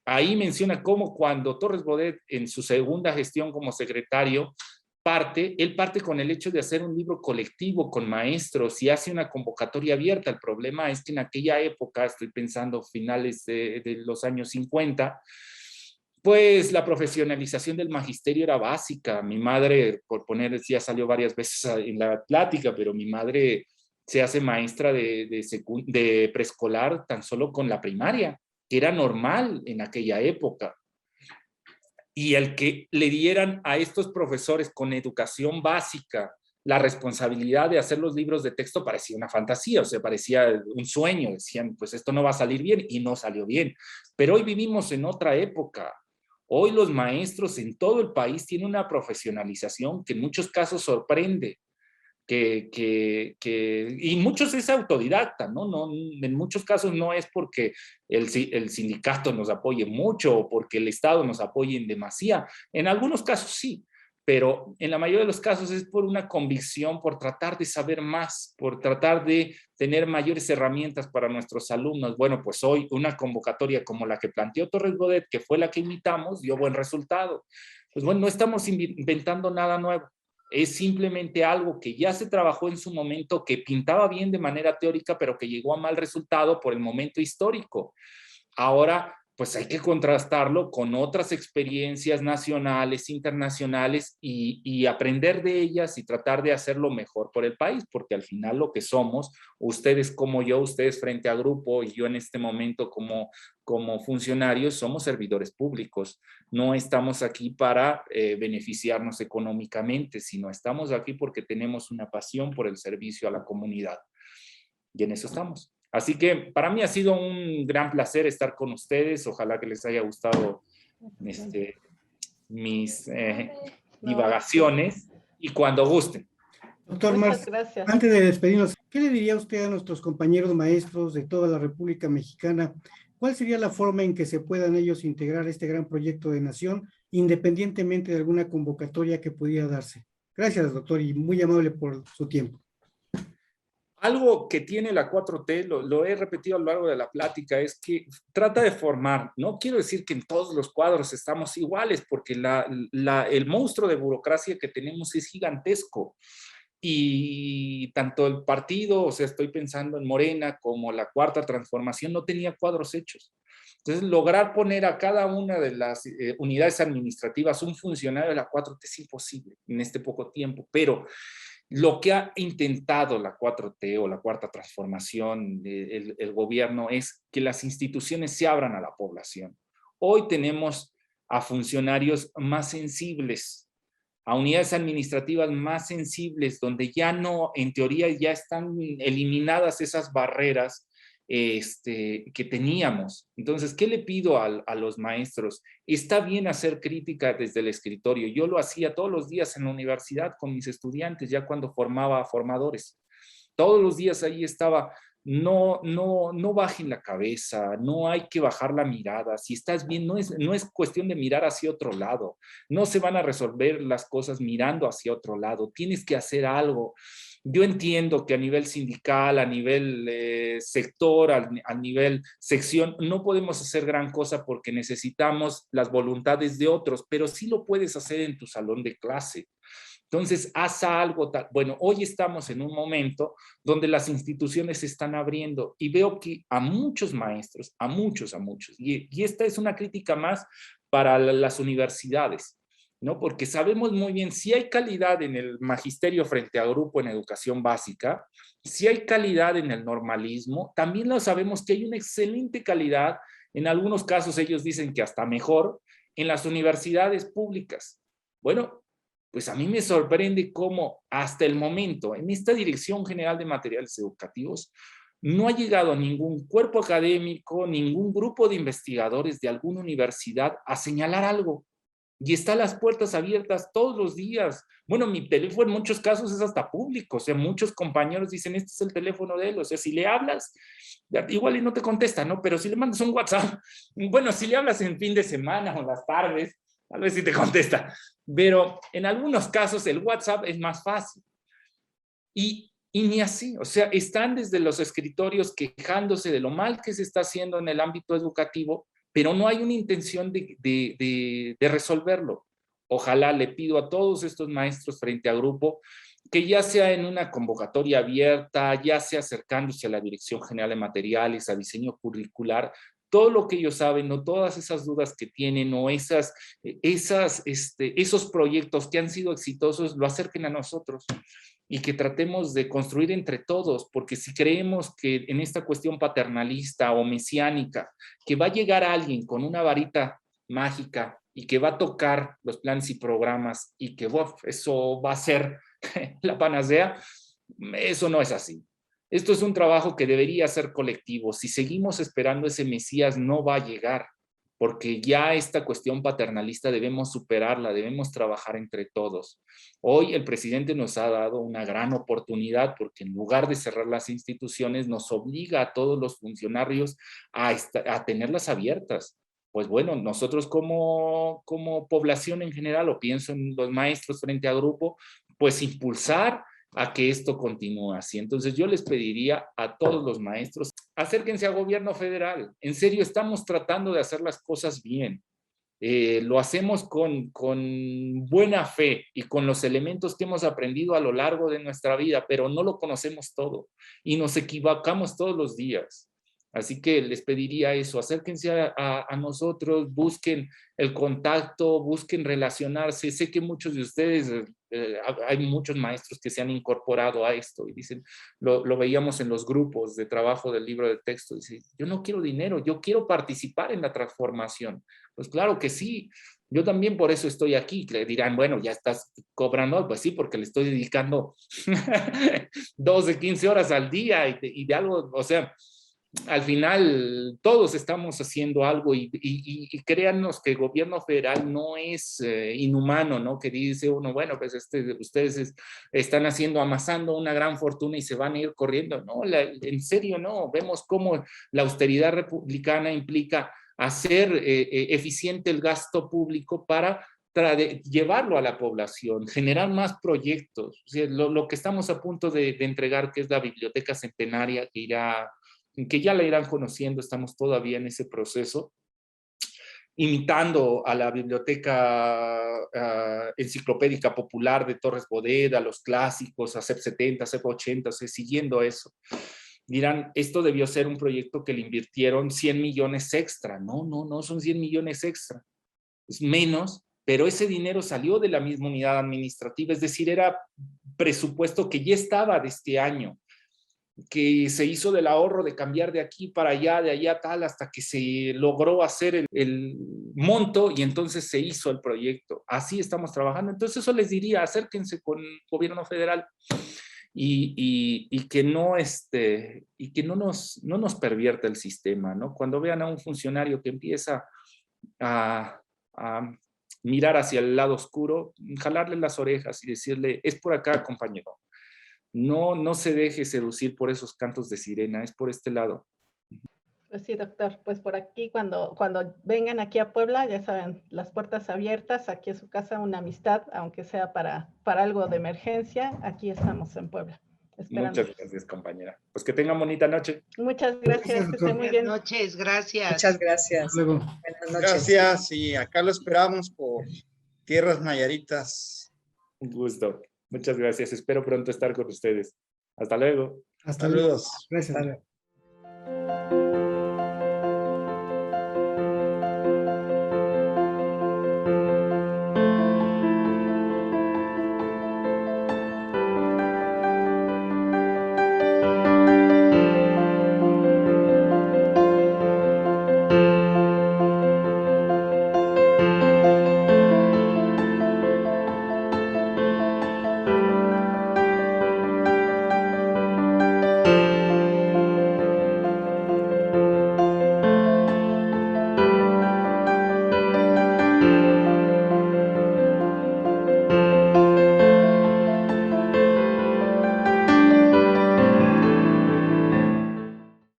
ahí menciona cómo cuando Torres Bodet, en su segunda gestión como secretario, él parte con el hecho de hacer un libro colectivo con maestros y hace una convocatoria abierta. El problema es que en aquella época, estoy pensando finales de los años 50, pues la profesionalización del magisterio era básica. Mi madre, por poner, ya salió varias veces en la plática, pero mi madre se hace maestra de preescolar tan solo con la primaria, que era normal en aquella época. Y el que le dieran a estos profesores con educación básica la responsabilidad de hacer los libros de texto parecía una fantasía, o sea, parecía un sueño. Decían, pues esto no va a salir bien, y no salió bien. Pero hoy vivimos en otra época. Hoy los maestros en todo el país tienen una profesionalización que en muchos casos sorprende. Y muchos es autodidacta, ¿no? En muchos casos no es porque el sindicato nos apoye mucho o porque el Estado nos apoye en demasía. En algunos casos sí, pero en la mayoría de los casos es por una convicción, por tratar de saber más, por tratar de tener mayores herramientas para nuestros alumnos. Bueno, pues hoy una convocatoria como la que planteó Torres Bodet, que fue la que imitamos, dio buen resultado. Pues bueno, no estamos inventando nada nuevo. Es simplemente algo que ya se trabajó en su momento, que pintaba bien de manera teórica, pero que llegó a mal resultado por el momento histórico. Ahora, pues hay que contrastarlo con otras experiencias nacionales, internacionales y aprender de ellas y tratar de hacerlo mejor por el país, porque al final lo que somos, ustedes como yo, ustedes frente a grupo y yo en este momento como funcionarios, somos servidores públicos. No estamos aquí para beneficiarnos económicamente, sino estamos aquí porque tenemos una pasión por el servicio a la comunidad. Y en eso estamos. Así que para mí ha sido un gran placer estar con ustedes. Ojalá que les haya gustado mis divagaciones y cuando gusten. Doctor Marx, gracias. antes de despedirnos, ¿qué le diría usted a nuestros compañeros maestros de toda la República Mexicana? ¿Cuál sería la forma en que se puedan ellos integrar este gran proyecto de nación, independientemente de alguna convocatoria que pudiera darse? Gracias, doctor, y muy amable por su tiempo. Algo que tiene la 4T, lo he repetido a lo largo de la plática, es que trata de formar. No quiero decir que en todos los cuadros estamos iguales, porque el monstruo de burocracia que tenemos es gigantesco. Y tanto el partido, o sea, estoy pensando en Morena, como la Cuarta Transformación, no tenía cuadros hechos. Entonces, lograr poner a cada una de las unidades administrativas un funcionario de la 4T es imposible en este poco tiempo, pero lo que ha intentado la 4T o la Cuarta Transformación, el gobierno, es que las instituciones se abran a la población. Hoy tenemos a funcionarios más sensibles, a unidades administrativas más sensibles, donde ya no, en teoría, ya están eliminadas esas barreras que teníamos. Entonces, ¿qué le pido a los maestros? Está bien hacer crítica desde el escritorio. Yo lo hacía todos los días en la universidad con mis estudiantes, ya cuando formaba formadores. Todos los días ahí estaba, no bajen la cabeza, no hay que bajar la mirada. Si estás bien, no es cuestión de mirar hacia otro lado. No se van a resolver las cosas mirando hacia otro lado. Tienes que hacer algo. Yo entiendo que a nivel sindical, a nivel sector, a nivel sección, no podemos hacer gran cosa porque necesitamos las voluntades de otros, pero sí lo puedes hacer en tu salón de clase. Entonces, haz algo. Bueno, hoy estamos en un momento donde las instituciones se están abriendo y veo que a muchos maestros, a muchos, y esta es una crítica más para las universidades, ¿no? Porque sabemos muy bien si hay calidad en el magisterio frente a grupo en educación básica, si hay calidad en el normalismo, también lo sabemos que hay una excelente calidad, en algunos casos ellos dicen que hasta mejor, en las universidades públicas. Bueno, pues a mí me sorprende cómo hasta el momento, en esta Dirección General de Materiales Educativos, no ha llegado ningún cuerpo académico, ningún grupo de investigadores de alguna universidad a señalar algo. Y están las puertas abiertas todos los días. Bueno, mi teléfono en muchos casos es hasta público. O sea, muchos compañeros dicen, este es el teléfono de él. O sea, si le hablas, igual y no te contesta, ¿no? Pero si le mandas un WhatsApp, bueno, si le hablas en fin de semana o las tardes, tal vez sí te contesta. Pero en algunos casos el WhatsApp es más fácil. Y ni así, o sea, están desde los escritorios quejándose de lo mal que se está haciendo en el ámbito educativo, pero no hay una intención de resolverlo. Ojalá le pido a todos estos maestros frente a grupo que ya sea en una convocatoria abierta, ya sea acercándose a la Dirección General de Materiales, a diseño curricular, todo lo que ellos saben, o todas esas dudas que tienen, o esos proyectos que han sido exitosos, lo acerquen a nosotros y que tratemos de construir entre todos, porque si creemos que en esta cuestión paternalista o mesiánica, que va a llegar alguien con una varita mágica y que va a tocar los planes y programas y que eso va a ser la panacea, eso no es así. Esto es un trabajo que debería ser colectivo. Si seguimos esperando ese Mesías, no va a llegar, porque ya esta cuestión paternalista debemos superarla, debemos trabajar entre todos. Hoy el presidente nos ha dado una gran oportunidad porque en lugar de cerrar las instituciones, nos obliga a todos los funcionarios a tenerlas abiertas, pues bueno, nosotros como población en general, o pienso en los maestros frente a grupo, pues impulsar a que esto continúe así. Entonces yo les pediría a todos los maestros, acérquense al gobierno federal. En serio, estamos tratando de hacer las cosas bien. Lo hacemos con buena fe y con los elementos que hemos aprendido a lo largo de nuestra vida, pero no lo conocemos todo y nos equivocamos todos los días. Así que les pediría eso, acérquense a nosotros, busquen el contacto, busquen relacionarse. Sé que muchos de ustedes, hay muchos maestros que se han incorporado a esto y dicen, lo veíamos en los grupos de trabajo del libro de texto, dicen, yo no quiero dinero, yo quiero participar en la transformación. Pues claro que sí, yo también por eso estoy aquí. Le dirán, bueno, ya estás cobrando, pues sí, porque le estoy dedicando 12, 15 horas al día y de algo, o sea, al final todos estamos haciendo algo y créannos que el gobierno federal no es inhumano, ¿no? Que dice uno, bueno, pues ustedes están amasando una gran fortuna y se van a ir corriendo. No, en serio no, vemos cómo la austeridad republicana implica hacer eficiente el gasto público para llevarlo a la población, generar más proyectos. O sea, lo que estamos a punto de entregar, que es la biblioteca centenaria, que ya la irán conociendo, estamos todavía en ese proceso, imitando a la biblioteca enciclopédica popular de Torres Bodet, a los clásicos, a CEP 70, CEP 80, siguiendo eso. Dirán, esto debió ser un proyecto que le invirtieron 100 millones extra. No son 100 millones extra. Es menos, pero ese dinero salió de la misma unidad administrativa, es decir, era presupuesto que ya estaba de este año, que se hizo del ahorro de cambiar de aquí para allá, de allá tal, hasta que se logró hacer el monto y entonces se hizo el proyecto. Así estamos trabajando. Entonces eso les diría, acérquense con el gobierno federal y que no nos pervierta el sistema, ¿no? Cuando vean a un funcionario que empieza a mirar hacia el lado oscuro, jalarle las orejas y decirle, es por acá, compañero. No se deje seducir por esos cantos de sirena, es por este lado. Pues sí, doctor, pues por aquí cuando vengan aquí a Puebla, ya saben, las puertas abiertas, aquí es su casa, una amistad, aunque sea para algo de emergencia, aquí estamos en Puebla. Muchas gracias, compañera. Pues que tengan bonita noche. Muchas gracias, que esté muy bien. Buenas noches, gracias. Muchas gracias. Luego. Buenas noches. Gracias y acá lo esperamos por tierras nayaritas. Un gusto. Muchas gracias. Espero pronto estar con ustedes. Hasta luego. Hasta luego. Saludos. Gracias. Hasta luego.